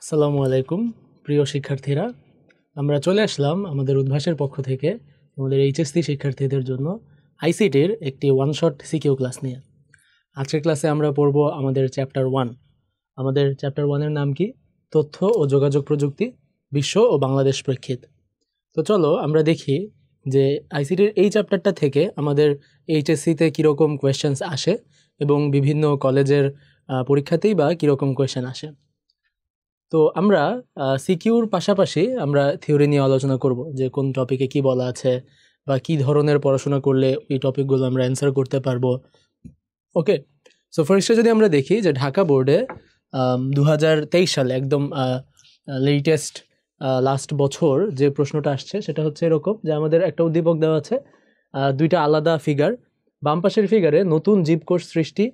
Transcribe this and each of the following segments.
আসসালামু আলাইকুম প্রিয় শিক্ষার্থীরা, আমরা চলে আসলাম আমাদের উদ্ভাসের পক্ষ থেকে আমাদের এইচএসসি শিক্ষার্থীদের জন্য আইসিটির একটি ওয়ান শট সিকিউ ক্লাস নিয়ে। আজকের ক্লাসে আমরা পড়ব আমাদের চ্যাপ্টার 1। আমাদের চ্যাপ্টার 1-এর নাম কি? তথ্য ও যোগাযোগ প্রযুক্তি, বিশ্ব ও বাংলাদেশ প্রেক্ষিত। তো চলো আমরা দেখি যে আইসিটির এই চ্যাপ্টারটা থেকে আমাদের এইচএসসিতে কীরকম কোয়েশ্চেন্স আসে এবং বিভিন্ন কলেজের পরীক্ষাতেই বা কীরকম কোয়েশ্চেন আসে। তো আমরা সিকিউর পাশাপাশি আমরা থিওরি নিয়ে আলোচনা করব যে কোন টপিকে কি বলা আছে বা কি ধরনের পড়াশোনা করলে এই টপিকগুলো আমরা অ্যান্সার করতে পারবো। ওকে, সো ফার্স্টে যদি আমরা দেখি যে ঢাকা বোর্ডে 2023 সালে একদম লেটেস্ট লাস্ট বছর যে প্রশ্নটা আসছে সেটা হচ্ছে এরকম যে আমাদের একটা উদ্দীপক দেওয়া আছে, দুইটা আলাদা ফিগার। বাম পাশের ফিগারে নতুন জীবকোষ সৃষ্টি,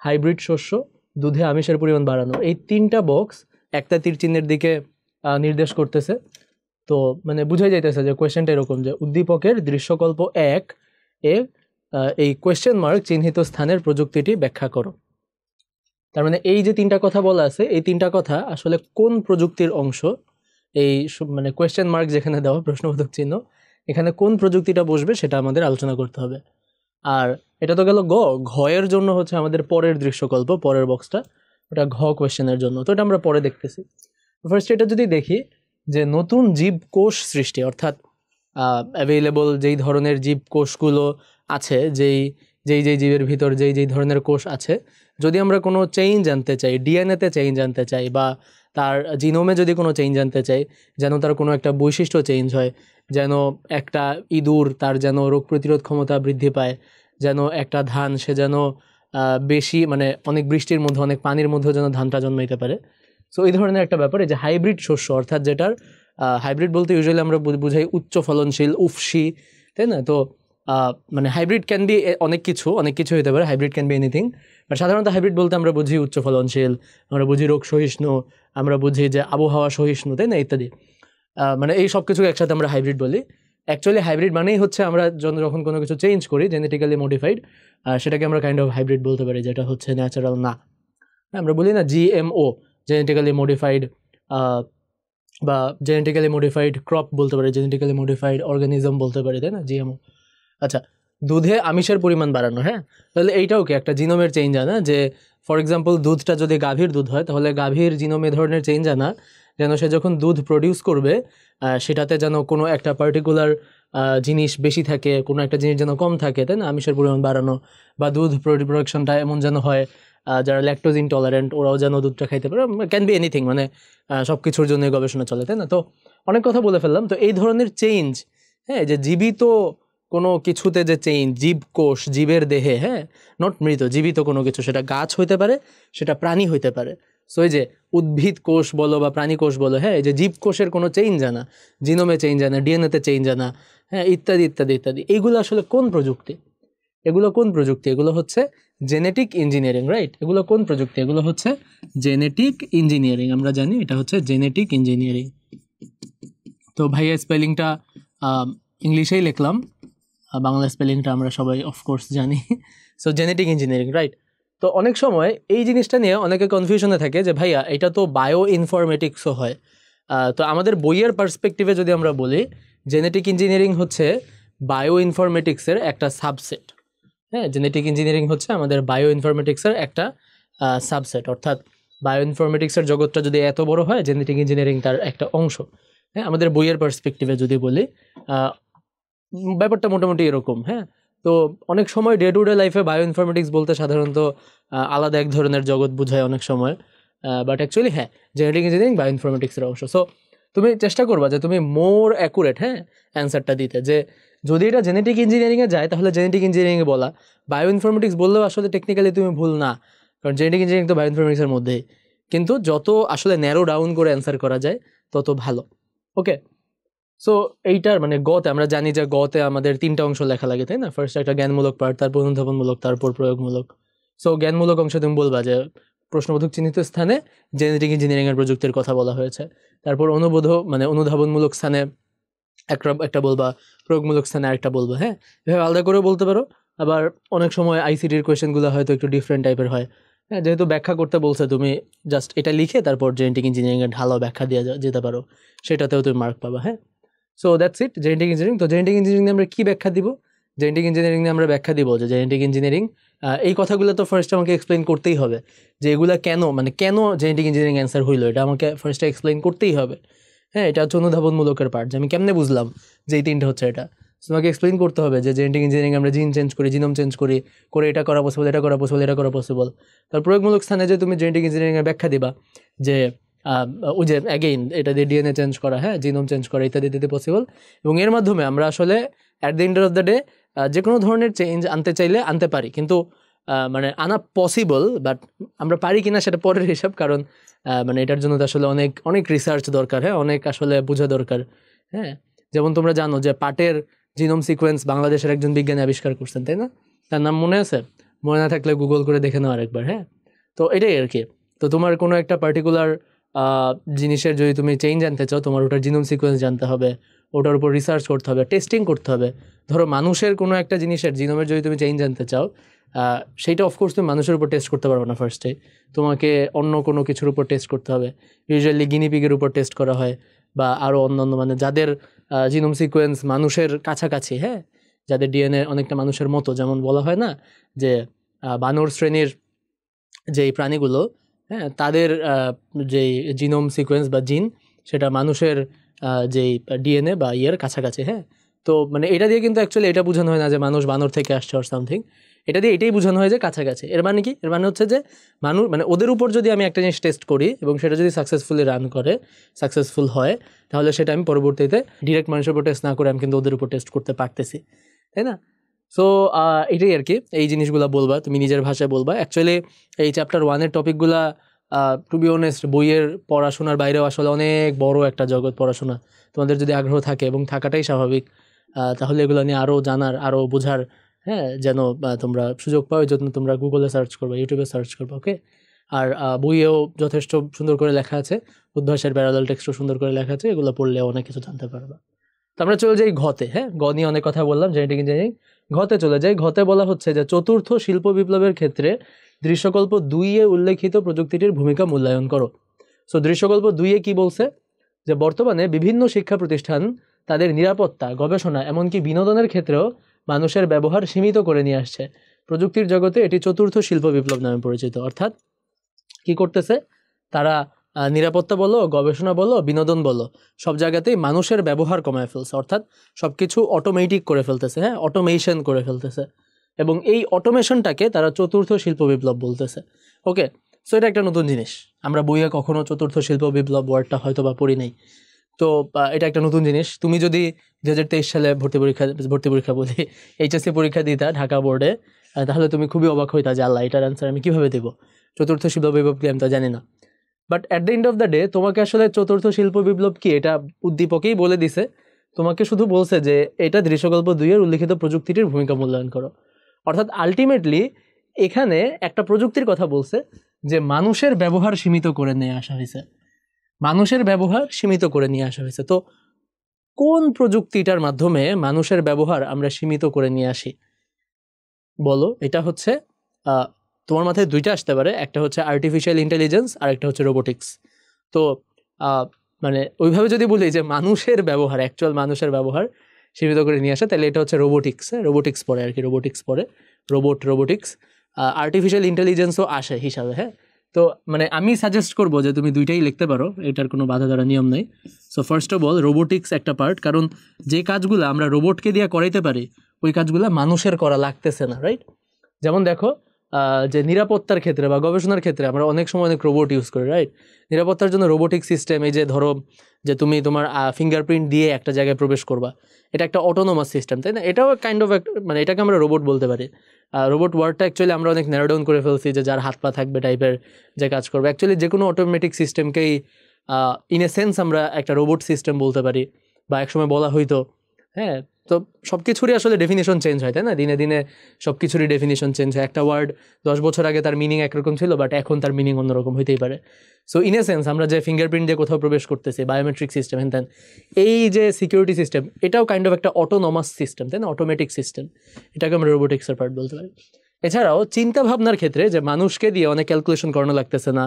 হাইব্রিড শস্য, দুধে আমিষের পরিমাণ বাড়ানো, এই তিনটা বক্স একটা তীর চিহ্নের দিকে নির্দেশ করতেছে। তো মানে বুঝাই যাইতেছে যে কোয়েশ্চেনটা এরকম যে উদ্দীপকের দৃশ্যকল্প 1 এ এই কোয়েশ্চেন মার্ক চিহ্নিত স্থানের প্রযুক্তিটি ব্যাখ্যা করো। তার মানে এই যে তিনটা কথা বলা আছে, এই তিনটা কথা আসলে কোন প্রযুক্তির অংশ? এই মানে কোয়েশ্চেন মার্ক যেখানে দেওয়া প্রশ্নবোধক চিহ্ন, এখানে কোন প্রযুক্তিটা বসবে সেটা আমাদের আলোচনা করতে হবে। আর এটা তো গেল ঘয়ের জন্য হচ্ছে আমাদের পরের দৃশ্যকল্প, পরের বক্সটা ওটা কোয়েশ্চেনের জন্য। তো এটা আমরা পরে দেখতেছি। ফার্স্ট এটা যদি দেখি যে নতুন জীবকোষ সৃষ্টি, অর্থাৎ অ্যাভেলেবল যেই ধরনের জীবকোষগুলো আছে, যেই যেই যেই জীবের ভিতর যেই যেই ধরনের কোষ আছে, যদি আমরা কোনো চেঞ্জ আনতে চাই, ডিএনএতে চেঞ্জ আনতে চাই বা তার জিনোমে যদি কোনো চেঞ্জ আনতে চাই, যেন তার কোনো একটা বৈশিষ্ট্য চেঞ্জ হয়, যেন একটা ইঁদুর তার যেন রোগ প্রতিরোধ ক্ষমতা বৃদ্ধি পায়, যেন একটা ধান সে যেন বেশি মানে অনেক বৃষ্টির মধ্যে অনেক পানির মধ্যেও যেন ধানটা জন্মাইতে পারে। সো এই ধরনের একটা ব্যাপারে যে হাইব্রিড শস্য, অর্থাৎ যেটার হাইব্রিড বলতে ইউজুয়ালি আমরা বুঝাই উচ্চ ফলনশীল, উফশি, তাই না? তো মানে হাইব্রিড ক্যান বি অনেক কিছু হতে পারে, hybrid can be anything. But সাধারণত হাইব্রিড বলতে আমরা বুঝি উচ্চ ফলনশীল, আমরা বুঝি রোগ সহিষ্ণু, আমরা বুঝি যে আবহাওয়া সহিষ্ণু, তাই না, ইত্যাদি। মানে এই সব কিছুকে একসাথে আমরা হাইব্রিড বলি। অ্যাকচুয়ালি হাইব্রিড মানেই হচ্ছে আমরা যখন কোনো কিছু চেঞ্জ করি জেনেটিক্যালি মডিফাইড, সেটাকে আমরা কাইন্ড অফ হাইব্রিড বলতে পারি, যেটা হচ্ছে ন্যাচারাল না। আমরা বলি না জিএমও, জেনেটিক্যালি মডিফাইড, বা জেনেটিক্যালি মডিফাইড ক্রপ বলতে পারি, জেনেটিক্যালি মডিফাইড অর্গানিজম বলতে পারি, তাই না, জিএমও। আচ্ছা, দুধে আমিষের পরিমাণ বাড়ানো, হ্যাঁ, তাহলে এইটাও কি একটা জিনোমের চেঞ্জ আনা? যে ফর এক্সাম্পল দুধটা যদি গাভীর দুধ হয়, তাহলে গাভীর জিনোমে ধরনের চেঞ্জ আনা, যেন সে যখন দুধ প্রডিউস করবে সেটাতে যেন কোনো একটা পার্টিকুলার জিনিস বেশি থাকে, কোনো একটা জিনিস যেন কম থাকে, তাই না, আমিষের পরিমাণ বাড়ানো। বা দুধ প্রোডাকশনটা এমন যেন হয় যারা ল্যাকটোজ ইনটলারেন্ট ওরাও যেন দুধটা খাইতে পারে, ক্যান বি এনিথিং, মানে সব কিছুর জন্য গবেষণা চলে, তাই না? তো অনেক কথা বলে ফেললাম। তো এই ধরনের চেঞ্জ, হ্যাঁ, যে জীবিত কোনো কিছুতে যে চেঞ্জ, জীবকোষ, জীবের দেহে, হ্যাঁ, নট মৃত, জীবিত কোনো কিছু, সেটা গাছ হইতে পারে, সেটা প্রাণী হইতে পারে। সো এই যে উদ্ভিদ কোষ বলো বা প্রাণী কোষ বলো, হ্যাঁ, এই যে জীবকোষের কোনো চেঞ্জ আনা, জিনোমে চেঞ্জ আনা, ডিএনএতে চেঞ্জ আনা, হ্যাঁ, ইত্যাদি ইত্যাদি ইত্যাদি, এইগুলো আসলে কোন প্রযুক্তি? এগুলো হচ্ছে জেনেটিক ইঞ্জিনিয়ারিং, রাইট? এগুলো কোন প্রযুক্তি? এগুলো হচ্ছে জেনেটিক ইঞ্জিনিয়ারিং। আমরা জানি এটা হচ্ছে জেনেটিক ইঞ্জিনিয়ারিং। তো ভাইয়া স্পেলিংটা ইংলিশেই লিখলাম, বাংলা স্পেলিংটা আমরা সবাই অফকোর্স জানি। So genetic engineering, right? তো অনেক সময় এই জিনিসটা নিয়ে অনেকে কনফিউশনে থাকে যে ভাইয়া এটা তো বায়ো ইনফরমেটিক্সও হয়। তো আমাদের বইয়ের পার্সপেক্টিভে যদি আমরা বলি, জেনেটিক ইঞ্জিনিয়ারিং হচ্ছে বায়ো ইনফরমেটিক্সের একটা সাবসেট। হ্যাঁ, জেনেটিক ইঞ্জিনিয়ারিং হচ্ছে আমাদের বায়ো ইনফরমেটিক্সের একটা সাবসেট, অর্থাৎ বায়ো ইনফরমেটিক্সের জগৎটা যদি এত বড় হয়, জেনেটিক ইঞ্জিনিয়ারিং তার একটা অংশ। হ্যাঁ, আমাদের বইয়ের পার্সপেক্টিভে যদি বলি ব্যাপারটা মোটামুটি এরকম। হ্যাঁ, তো অনেক সময় ডে টু ডে লাইফে বায়ো ইনফরমেটিক্স বলতে সাধারণত আলাদা এক ধরনের জগৎ বোঝায় অনেক সময়, বাট অ্যাকচুয়ালি হ্যাঁ, জেনেটিক ইঞ্জিনিয়ারিং বায়ো ইনফরমেটিক্সের অংশ। সো তুমি চেষ্টা করবা যে তুমি মোর অ্যাকুরেট, হ্যাঁ, অ্যান্সারটা দিতে, যে যদি এটা জেনেটিক ইঞ্জিনিয়ারিংয়ে যায় তাহলে জেনেটিক ইঞ্জিনিয়ারিংয়ে বলা, বায়ো ইনফরমেটিক্স বললেও আসলে টেকনিক্যালি তুমি ভুল না, কারণ জেনেটিক ইঞ্জিনিয়ারিং তো বায়ো ইনফরমেটিক্সের মধ্যেই। কিন্তু যত আসলে ন্যারো ডাউন করে অ্যান্সার করা যায় তত ভালো। ওকে, সো এইটার মানে গতে আমরা জানি যে গতে আমাদের তিনটা অংশ লেখা লাগে, তাই না? ফার্স্ট একটা জ্ঞানমূলক পার্ট, তারপর অনুধাবনমূলক, তারপর প্রয়োগমূলক। সো জ্ঞানমূলক অংশ তুমি বলবা যে প্রশ্নবোধক চিহ্নিত স্থানে জেনেটিক ইঞ্জিনিয়ারিংয়ের প্রযুক্তির কথা বলা হয়েছে। তারপর অনুধাবনমূলক স্থানে একটা বলবা, প্রয়োগমূলক স্থানে আরেকটা বলবা। হ্যাঁ, এভাবে আলাদা করেও বলতে পারো। আবার অনেক সময় আইসিটির কোয়েশ্চেনগুলো হয়তো একটু ডিফারেন্ট টাইপের হয়, হ্যাঁ, যেহেতু ব্যাখ্যা করতে বলছে, তুমি জাস্ট এটা লিখে তারপর জেনেটিক ইঞ্জিনিয়ারিংয়ের ঢালাও ব্যাখ্যা দিয়ে যেতে পারো, সেটাতেও তুমি মার্ক পাবা। হ্যাঁ, so that's it genetic engineering. তো জেনেটিক ইঞ্জিনিয়ারিং আমরা কী ব্যাখ্যা দিব? জেনেটিক ইঞ্জিনিয়ারিং আমরা ব্যাখ্যা দিব যে জেনেটিক ইঞ্জিনিয়ারিং, এই কথাগুলো তো ফার্স্ট আমাকে এক্সপ্লেন করতেই হবে যে এগুলা কেন, মানে কেন জেনেটিক ইঞ্জিনিয়ারিং অ্যান্সার হইলো, এটা আমাকে ফার্স্টে এক্সপ্লেন করতেই হবে। হ্যাঁ, এটা হচ্ছে অনুধাবনমূলকের পার্ট, যে আমি কেমনে বুঝলাম যে এই তিনটা হচ্ছে এটা। তোমাকে এক্সপ্লেন করতে হবে যে জেনেটিক ইঞ্জিনিয়ারিং আমরা জিন চেঞ্জ করি, জিনোম চেঞ্জ করি, করে এটা করা পসিবল, এটা করা পসিবল, এটা করা পসিবল। তার প্রয়োগমূলক স্থানে যে তুমি জেনেটিক ইঞ্জিনিয়ারিংয়ের ব্যাখ্যা দিবা যে ওই যে অ্যাগেইন এটা দিয়ে ডিএনএ চেঞ্জ করা, হ্যাঁ, জিনোম চেঞ্জ করা ইত্যাদি ইত্যাদি পসিবল। এবং এর মাধ্যমে আমরা আসলে at the end of the day যে কোনো ধরনের চেঞ্জ আনতে চাইলে আনতে পারি, কিন্তু মানে আনা পসিবল, বাট আমরা পারি কিনা সেটা পরের হিসাব। কারণ মানে এটার জন্য তো আসলে অনেক অনেক রিসার্চ দরকার, হ্যাঁ, অনেক আসলে বোঝা দরকার। হ্যাঁ, যেমন তোমরা জানো যে পাটের জিনোম সিকোয়েন্স বাংলাদেশের একজন বিজ্ঞানী আবিষ্কার করছেন, তাই না? তার নাম মনে আছে? মনে না থাকলে গুগল করে দেখে নাও আরেকবার। হ্যাঁ, তো এটাই আর কি। তো তোমার কোনো একটা পার্টিকুলার জিনিসের যদি তুমি চেঞ্জ জানতে চাও, তোমার ওটার জিনোম সিকোয়েন্স জানতে হবে, ওটার উপর রিসার্চ করতে হবে, টেস্টিং করতে হবে। ধরো মানুষের কোনো একটা জিনিসের জিনোমের যদি তুমি চেঞ্জ জানতে চাও, সেইটা অফকোর্স তুমি মানুষের উপর টেস্ট করতে পারবে না ফার্স্টে, তোমাকে অন্য কোনো কিছুর উপর টেস্ট করতে হবে। ইউজুয়ালি গিনিপিগের উপর টেস্ট করা হয়, বা আরও অন্যান্য, মানে যাদের জিনোম সিকোয়েন্স মানুষের কাছাকাছি, হ্যাঁ, যাদের ডিএনএ অনেকটা মানুষের মতো, যেমন বলা হয় না যে বানর শ্রেণীর যেই প্রাণীগুলো, হ্যাঁ, তাদের যেই জিনোম সিকোয়েন্স বা জিন, সেটা মানুষের যেই ডিএনএ বা ইয়ের কাছাকাছি। হ্যাঁ, তো মানে এটা দিয়ে কিন্তু অ্যাকচুয়ালি এটা বোঝানো হয় না যে মানুষ বানর থেকে আসছে অর সামথিং, এটা দিয়ে এটাই বোঝানো হয় যে কাছাকাছি। এর মানে কি? এর মানে হচ্ছে যে মানুষ, মানে ওদের উপর যদি আমি একটা জিনিস টেস্ট করি এবং সেটা যদি সাকসেসফুলি রান করে, সাকসেসফুল হয়, তাহলে সেটা আমি পরবর্তীতে ডিরেক্ট মানুষের উপর টেস্ট না করে আমি কিন্তু ওদের উপর টেস্ট করতে পারতেছি, তাই না? সো এটাই আর কি, এই জিনিসগুলো বলবা, তুমি নিজের ভাষায় বলবা। অ্যাকচুয়ালি এই চ্যাপ্টার 1-এর টপিকগুলা টু বি অনেস্ট বইয়ের পড়াশোনার বাইরেও আসলে অনেক বড় একটা জগৎ পড়াশোনা। তোমাদের যদি আগ্রহ থাকে, এবং থাকাটাই স্বাভাবিক, তাহলে এগুলো নিয়ে আরও জানার, আরও বোঝার, হ্যাঁ, যেন তোমরা সুযোগ পাও, যখন তোমরা গুগলে সার্চ করবে, ইউটিউবে সার্চ করবে, ওকে? আর বইয়েও যথেষ্ট সুন্দর করে লেখা আছে, উদ্ভাসের প্যারালাল টেক্সটও সুন্দর করে লেখা আছে, এগুলো পড়লে অনেক কিছু জানতে পারবা। তো আমরা চলে যাই ঘতে। হ্যাঁ, গ নিয়ে অনেক কথা বললাম, জেনেটিক ইঞ্জিনিয়ারিং। ঘতে চলে যাই। ঘতে বলা হচ্ছে যে চতুর্থ শিল্প বিপ্লবের ক্ষেত্রে দৃশ্যকল্প 2-এ উল্লেখিত প্রযুক্তিটির ভূমিকা মূল্যায়ন করো। সো দৃশ্যকল্প 2-এ কি বলছে? যে বর্তমানে বিভিন্ন শিক্ষা প্রতিষ্ঠান তাদের নিরাপত্তা, গবেষণা, এমনকি বিনোদনের ক্ষেত্রেও মানুষের ব্যবহার সীমিত করে নিয়ে আসছে। প্রযুক্তির জগতে এটি চতুর্থ শিল্প বিপ্লব নামে পরিচিত। অর্থাৎ কি করতেছে তারা? নিরাপত্তা বলো, গবেষণা বলো, বিনোদন বলো, সব জায়গাতেই মানুষের ব্যবহার কমায় ফেলছে। অর্থাৎ সব কিছু অটোমেটিক করে ফেলতেছে, হ্যাঁ, অটোমেশন করে ফেলতেছে। এবং এই অটোমেশনটাকে তারা চতুর্থ শিল্প বিপ্লব বলতেছে। ওকে, সো এটা একটা নতুন জিনিস, আমরা বইয়ে কখনো চতুর্থ শিল্প বিপ্লব ওয়ার্ডটা হয়তো বা পড়ি নাই। তো এটা একটা নতুন জিনিস। তুমি যদি 2023 সালে ভর্তি পরীক্ষা বলি, এইচএসসি পরীক্ষা দিতা ঢাকা বোর্ডে, তাহলে তুমি খুবই অবাক হইতা যে আল্লাহ, এটার অ্যান্সার আমি কীভাবে দেবো? চতুর্থ শিল্প বিপ্লব কি আমি তো জানি না। But at the end of the day তোমাকে আসলে চতুর্থ শিল্প বিপ্লব কি এটা উদ্দীপকেই বলে দিছে। তোমাকে শুধু বলছে যে এটা দৃশ্যকল্প 2-এর উল্লিখিত প্রযুক্তিটির ভূমিকা মূল্যায়ন করো। অর্থাৎ আলটিমেটলি এখানে একটা প্রযুক্তির কথা বলছে যে মানুষের ব্যবহার সীমিত করে নিয়ে আসা হয়েছে, মানুষের ব্যবহার সীমিত করে নিয়ে আসা হয়েছে। তো কোন প্রযুক্তিটার মাধ্যমে মানুষের ব্যবহার আমরা সীমিত করে নিয়ে আসি বলো? এটা হচ্ছে তোমার মাথায় দুইটা আসতে পারে, একটা হচ্ছে আর্টিফিশিয়াল ইন্টেলিজেন্স আর একটা হচ্ছে রোবোটিক্স। তো মানে ওইভাবে যদি বলি যে মানুষের ব্যবহার, অ্যাকচুয়াল মানুষের ব্যবহার সীমিত করে নিয়ে আসে, তাহলে এটা হচ্ছে রোবোটিক্স। রোবোটিক্স পড়ে আর কি, রোবোটিক্স পড়ে, রোবোটিক্স। আর্টিফিশিয়াল ইন্টেলিজেন্সও আসে হিসাবে। হ্যাঁ, তো মানে আমি সাজেস্ট করবো যে তুমি দুইটাই লিখতে পারো, এটার কোনো বাধা ধরা নিয়ম নেই। So first of all robotics একটা পার্ট, কারণ যে কাজগুলো আমরা রোবটকে দিয়ে করাইতে পারি ওই কাজগুলো মানুষের করা লাগতেছে না, রাইট? যেমন দেখো যে নিরাপত্তার ক্ষেত্রে বা গবেষণার ক্ষেত্রে আমরা অনেক সময় অনেক রোবট ইউজ করি, রাইট? নিরাপত্তার জন্য রোবোটিক সিস্টেম, এই যে ধরো যে তুমি তোমার ফিঙ্গারপ্রিন্ট দিয়ে একটা জায়গায় প্রবেশ করবা, এটা একটা অটোনোমাস সিস্টেম, তাই না? এটাও কাইন্ড অফ মানে এটাকে আমরা রোবট বলতে পারি। রোবট ওয়ার্ডটা অ্যাকচুয়ালি আমরা অনেক ন্যারো ডাউন করে ফেলছি, যে যার হাত পা থাকবে টাইপের যে কাজ করবে। অ্যাকচুয়ালি যে কোনো অটোমেটিক সিস্টেমকেই ইন এ সেন্স আমরা একটা রোবট সিস্টেম বলতে পারি, বা একসময় বলা হইতো। হ্যাঁ, তো সব কিছুরই আসলে ডেফিনেশন চেঞ্জ হয়, তাই না? দিনে দিনে সব কিছুরই ডেফিনেশন চেঞ্জ হয়। একটা ওয়ার্ড 10 বছর আগে তার মিনিং একরকম ছিল, বাট এখন তার মিনিং অন্যরকম হইতেই পারে। সো ইন এ সেন্স আমরা যে ফিঙ্গারপ্রিন্ট দিয়ে কোথাও প্রবেশ করতেছি, বায়োমেট্রিক সিস্টেম, হ্যান, এই যে সিকিউরিটি সিস্টেম, এটাও কাইন্ড অফ একটা অটোনোমাস সিস্টেম, তাই না? অটোমেটিক সিস্টেম, এটাকে আমরা রোবোটিক্সের পার্ট বলতে পারি। এছাড়াও চিন্তা ভাবনার ক্ষেত্রে যে মানুষকে দিয়ে অনেক ক্যালকুলেশন করানো লাগতেছে না,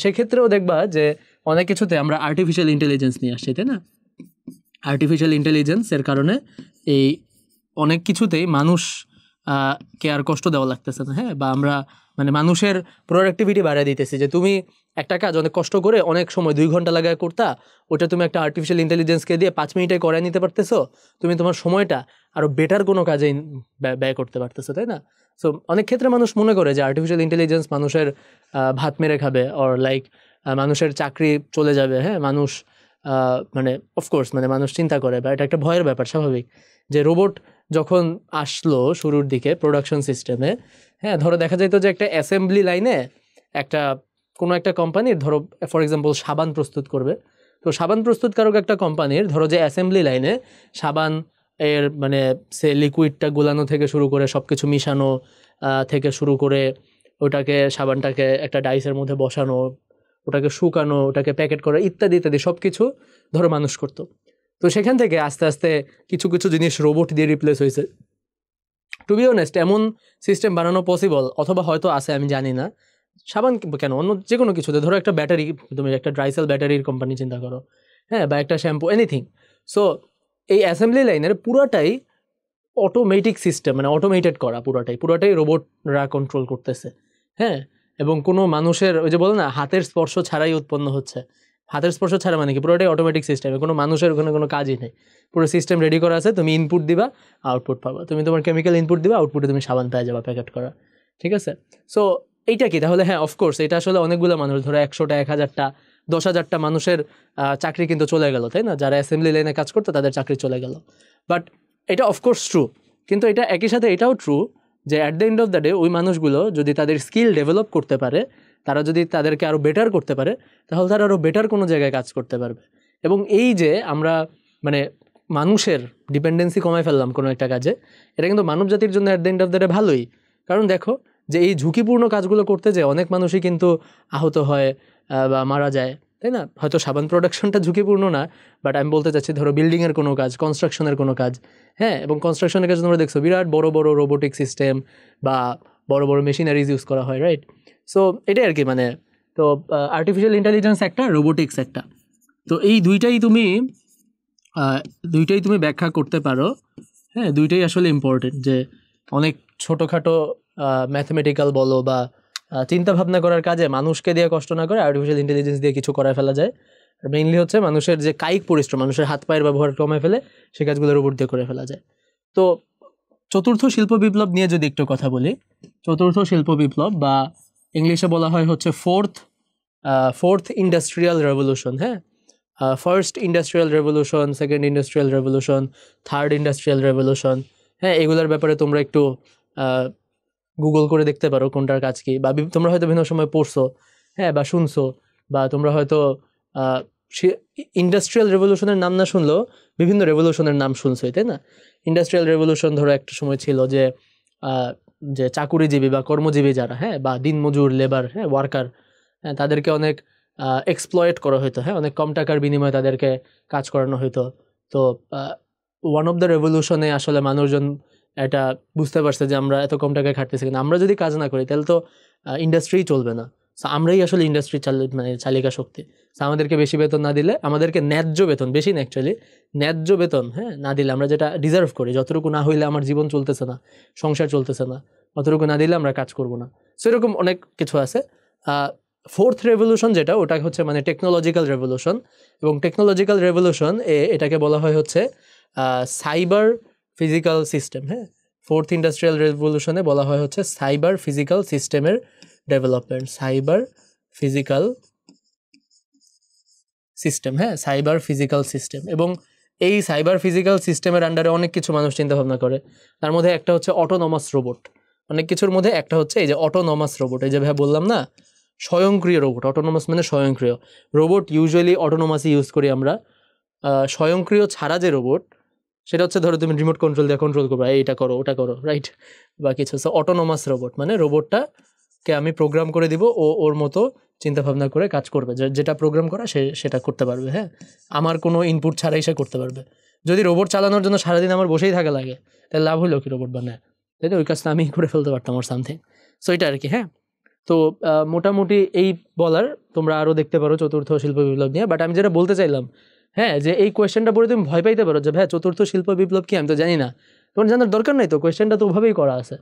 সেক্ষেত্রেও দেখবা যে অনেক কিছুতে আমরা আর্টিফিশিয়াল ইন্টেলিজেন্স নিয়ে আসছি, তাই না? আর্টিফিশিয়াল ইন্টেলিজেন্সের কারণে এই অনেক কিছুতেই মানুষ কে আর কষ্ট দেওয়া লাগতেছে না, হ্যাঁ, বা আমরা মানে মানুষের প্রোডাক্টিভিটি বাড়িয়ে দিতেছি। যে তুমি একটা কাজ অনেক কষ্ট করে অনেক সময় 2 ঘন্টা লাগায় করতা, ওটা তুমি একটা আর্টিফিশিয়াল ইন্টেলিজেন্সকে দিয়ে 5 মিনিটে করে নিতে পারতেছো, তুমি তোমার সময়টা আরও বেটার কোনো কাজে ব্যয় করতে পারতেছো, তাই না? সো অনেক ক্ষেত্রে মানুষ মনে করে যে আর্টিফিশিয়াল ইন্টেলিজেন্স মানুষের ভাত মেরে খাবে, অর লাইক মানুষের চাকরি চলে যাবে, হ্যাঁ, মানুষ মানে অফকোর্স মানে মানুষ চিন্তা করে, বা এটা একটা ভয়ের ব্যাপার, স্বাভাবিক। যে রোবট যখন আসলো শুরুর দিকে প্রোডাকশন সিস্টেমে, হ্যাঁ, ধরো দেখা যেত যে একটা অ্যাসেম্বলি লাইনে একটা কোনো একটা কোম্পানির, ধরো ফর এক্সাম্পল সাবান প্রস্তুত করবে, তো সাবান প্রস্তুতকারক একটা কোম্পানির ধরো যে অ্যাসেম্বলি লাইনে সাবান এর মানে সে লিকুইডটা গোলানো থেকে শুরু করে সব কিছু মিশানো থেকে শুরু করে ওটাকে সাবানটাকে একটা ডাইসের মধ্যে বসানো, ওটাকে শুকানো, ওটাকে প্যাকেট করা ইত্যাদি ইত্যাদি সব কিছু ধরো মানুষ করতো। তো সেখান থেকে আস্তে আস্তে কিছু কিছু জিনিস রোবট দিয়ে রিপ্লেস হয়েছে। টু বি অনেস্ট এমন সিস্টেম বানানো পসিবল, অথবা হয়তো আছে, আমি জানি না। সাবান কেন, অন্য যে কোনো কিছুতে, ধরো একটা ব্যাটারি, তুমি একটা ড্রাইসেল ব্যাটারির কোম্পানি চিন্তা করো, হ্যাঁ, বা একটা শ্যাম্পু, এনিথিং। সো এই অ্যাসেম্বলি লাইনের পুরাটাই অটোমেটিক সিস্টেম, মানে অটোমেটেড করা, পুরাটাই রোবটরা কন্ট্রোল করতেছে, হ্যাঁ। এবং কোনো মানুষের ওই যে বলো না হাতের স্পর্শ ছাড়াই উৎপন্ন হচ্ছে, হাতের স্পর্শ ছাড়া মানে কি, পুরোটাই অটোমেটিক সিস্টেমে, কোনো মানুষের ওখানে কোনো কাজই নেই, পুরো সিস্টেম রেডি করা আছে, তুমি ইনপুট দিবা আউটপুট পাবা, তুমি তোমার কেমিক্যাল ইনপুট দিবা, আউটপুটে তুমি সাবান পেয়ে যাবা প্যাকেট করা, ঠিক আছে? সো এইটা কি তাহলে? হ্যাঁ, অফকোর্স এটা আসলে অনেকগুলো মানুষ, ধরো 100টা 1000টা 10,000টা মানুষের চাকরি কিন্তু চলে গেল, তাই না? যারা অ্যাসেম্বলি লাইনে কাজ করতো তাদের চাকরি চলে গেল। বাট এটা অফকোর্স ট্রু, কিন্তু এটা একই সাথে এটাও ট্রু যে at the end of the day ওই মানুষগুলো যদি তাদের স্কিল ডেভেলপ করতে পারে, তারা যদি তাদেরকে আরও বেটার করতে পারে, তাহলে তারা আরও বেটার কোনো জায়গায় কাজ করতে পারবে। এবং এই যে আমরা মানে মানুষের ডিপেন্ডেন্সি কমায় ফেললাম কোনো একটা কাজে, এটা কিন্তু মানব জাতির জন্য at the end of the day ভালোই। কারণ দেখো যে এই ঝুঁকিপূর্ণ কাজগুলো করতে যে অনেক মানুষই কিন্তু আহত হয় বা মারা যায়, তাই না? হয়তো সাবান প্রোডাকশনটা ঝুঁকিপূর্ণ না, বাট আমি বলতে চাচ্ছি ধরো বিল্ডিংয়ের কোনো কাজ, কনস্ট্রাকশনের কোনো কাজ, হ্যাঁ, এবং কনস্ট্রাকশনের কাজে তোমরা দেখছো বিরাট বড় বড় রোবোটিক সিস্টেম বা বড় বড় মেশিনারিজ ইউজ করা হয়, রাইট? সো এটাই আর কি, মানে তো আর্টিফিশিয়াল ইন্টেলিজেন্স একটা, রোবোটিক্স একটা, তো এই দুইটাই তুমি ব্যাখ্যা করতে পারো, হ্যাঁ, দুইটাই আসলে ইম্পর্টেন্ট। যে অনেক ছোটোখাটো ম্যাথমেটিক্যাল বলো বা চিন্তা ভাবনা করার কাজে মানুষকে দিয়ে কষ্ট না করে আর্টিফিশিয়াল ইন্টেলিজেন্স দিয়ে কিছু করায় ফেলা যায়। আর মেইনলি হচ্ছে মানুষের যে কায়িক পরিশ্রম, মানুষের হাত পায়ের ব্যবহার কমায় ফেলে সেই কাজগুলো রোবট দিয়ে করে ফেলা যায়। তো চতুর্থ শিল্প বিপ্লব নিয়ে যদি একটু কথা বলি, চতুর্থ শিল্প বিপ্লব বা ইংলিশে বলা হয় হচ্ছে ফোর্থ ইন্ডাস্ট্রিয়াল রেভলিউশন, হ্যাঁ, first industrial revolution, second industrial revolution, third industrial revolution, হ্যাঁ, এগুলোর ব্যাপারে তোমরা একটু গুগল করে দেখতে পারো কোনটার কাজ কি, বা তোমরা হয়তো বিভিন্ন সময় পড়ছো, হ্যাঁ, বা শুনছো, বা তোমরা হয়তো ইন্ডাস্ট্রিয়াল রেভলিউশনের নাম না শুনলেও বিভিন্ন রেভলিউশনের নাম শুনছোই, তাই না? ইন্ডাস্ট্রিয়াল রেভলিউশন ধরো একটা সময় ছিল যে যে চাকুরিজীবী বা কর্মজীবী যারা, হ্যাঁ, বা দিনমজুর, লেবার, হ্যাঁ, ওয়ার্কার, হ্যাঁ, তাদেরকে অনেক এক্সপ্লয়েট করা হতো, হ্যাঁ, অনেক কম টাকার বিনিময়ে তাদেরকে কাজ করানো হতো। তো ওয়ান অফ দ্য রেভলিউশনে আসলে মানুষজন এটা বুঝতে পারছে যে আমরা এত কম টাকায় খাটতেছি, কিন্তু আমরা যদি কাজ না করি তাহলে তো ইন্ডাস্ট্রিই চলবে না। সো আমরাই আসলে ইন্ডাস্ট্রি মানে চালিকা শক্তি। সো আমাদেরকে বেশি বেতন না দিলে, আমাদেরকে ন্যায্য বেতন, বেশি না অ্যাকচুয়ালি, ন্যায্য বেতন, হ্যাঁ, না দিলে, আমরা যেটা ডিজার্ভ করি, যতটুকু না হইলে আমার জীবন চলতেছে না, সংসার চলতেছে না, অতটুকু না দিলে আমরা কাজ করব না। সো এরকম অনেক কিছু আছে। ফোর্থ রেভলিউশন যেটা, ওটা হচ্ছে মানে টেকনোলজিক্যাল রেভলিউশন, এবং টেকনোলজিক্যাল রেভলিউশন এটাকে বলা হয় হচ্ছে সাইবার ফিজিক্যাল সিস্টেম, হ্যাঁ, ফোর্থ ইন্ডাস্ট্রিয়াল রেভলিউশনে বলা হয় হচ্ছে সাইবার ফিজিক্যাল সিস্টেমের ডেভেলপমেন্ট, সাইবার ফিজিক্যাল সিস্টেম, হ্যাঁ, সাইবার ফিজিক্যাল সিস্টেম। এবং এই সাইবার ফিজিক্যাল সিস্টেমের আন্ডারে অনেক কিছু মানুষ চিন্তা ভাবনা করে। তার মধ্যে একটা হচ্ছে অটোনমাস রোবট, অনেক কিছুর মধ্যে একটা হচ্ছে এই যে অটোনমাস রোবট, এই যে ভাই বললাম না স্বয়ংক্রিয় রোবট, অটোনমাস মানে স্বয়ংক্রিয় রোবট। ইউজুয়ালি অটোনমাসই ইউজ করি আমরা। স্বয়ংক্রিয় ছাড়া যে রোবট, সেটা হচ্ছে ধরো তুমি রিমোট কন্ট্রোল দিয়ে কন্ট্রোল করবা, এইটা করো ওটা করো, রাইট, বা কিছু। সো অটোনমাস রোবট মানে রোবটটাকে আমি প্রোগ্রাম করে দিব, ও ওর মতো চিন্তা ভাবনা করে কাজ করবে, যেটা প্রোগ্রাম করা সেটা করতে পারবে, হ্যাঁ, আমার কোনো ইনপুট ছাড়াই সে করতে পারবে। যদি রোবট চালানোর জন্য সারাদিন আমার বসেই থাকা লাগে, তাহলে লাভ হলো কি রোবট বানায়, তাই না? ওই কাজটা আমি করে ফেলতে পারতাম ওর সামথিং। সো এটা আর কি। হ্যাঁ, তো মোটামুটি এই বলার, তোমরা আরও দেখতে পারো চতুর্থ শিল্প বিপ্লব নিয়ে। বাট আমি যেটা বলতে চাইলাম, হ্যাঁ, যে এই কোয়েশ্চেনটা পড়ে তুমি ভয় পাইতে পারো যে ভাই চতুর্থ শিল্প বিপ্লব কি, আমি তো জানি না। তোমার জানার দরকার নাই তো, কোয়েশ্চেনটা তো ওভাবেই করা আছে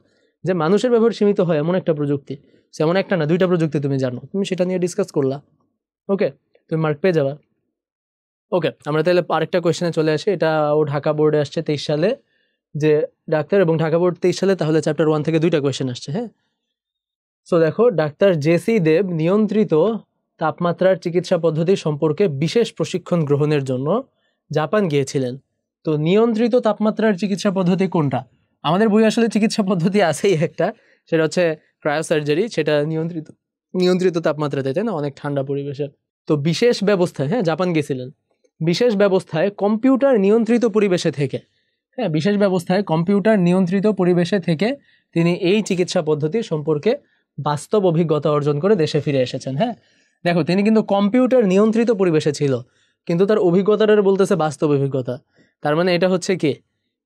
যে মানুষের ব্যবহার সীমিত হয় এমন একটা প্রযুক্তি, সেমন একটা না, 2টা প্রযুক্তি তুমি জানো, তুমি সেটা নিয়ে ডিসকাস করলা, ওকে, তুমি মার্ক পেয়ে যাবা। ওকে, আমরা তাহলে আরেকটা কোয়েশ্চেনে চলে আসি। এটা ও ঢাকা বোর্ডে আসছে 23 সালে, যে ডাক্তার, এবং ঢাকা বোর্ড 23 সালে, তাহলে চ্যাপ্টার 1 থেকে 2টা কোয়েশ্চেন আসছে। হ্যাঁ, সো দেখো, ডাক্তার জেসি দেব নিয়ন্ত্রিত তাপমাত্রার চিকিৎসা পদ্ধতি সম্পর্কে বিশেষ প্রশিক্ষণ গ্রহণের জন্য জাপান গিয়েছিলেন। তো নিয়ন্ত্রিত তাপমাত্রার চিকিৎসা পদ্ধতি কোনটা? আমাদের বই আসলে চিকিৎসা পদ্ধতি আছেই একটা, সেটা হচ্ছে ক্রায়োসার্জারি, সেটা নিয়ন্ত্রিত তাপমাত্রাতে, তাই না, অনেক ঠান্ডা পরিবেশে। তো বিশেষ ব্যবস্থায়, হ্যাঁ, জাপান গেছিলেন, বিশেষ ব্যবস্থায় কম্পিউটার নিয়ন্ত্রিত পরিবেশে থেকে, হ্যাঁ, বিশেষ ব্যবস্থায় কম্পিউটার নিয়ন্ত্রিত পরিবেশে থেকে তিনি এই চিকিৎসা পদ্ধতি সম্পর্কে বাস্তব অভিজ্ঞতা অর্জন করে দেশে ফিরে এসেছেন। হ্যাঁ, দেখো, তিনি কিন্তু কম্পিউটার নিয়ন্ত্রিত পরিবেশে ছিল, কিন্তু তার অভিজ্ঞতাটা বলতেছে বাস্তব অভিজ্ঞতা। তার মানে এটা হচ্ছে কি,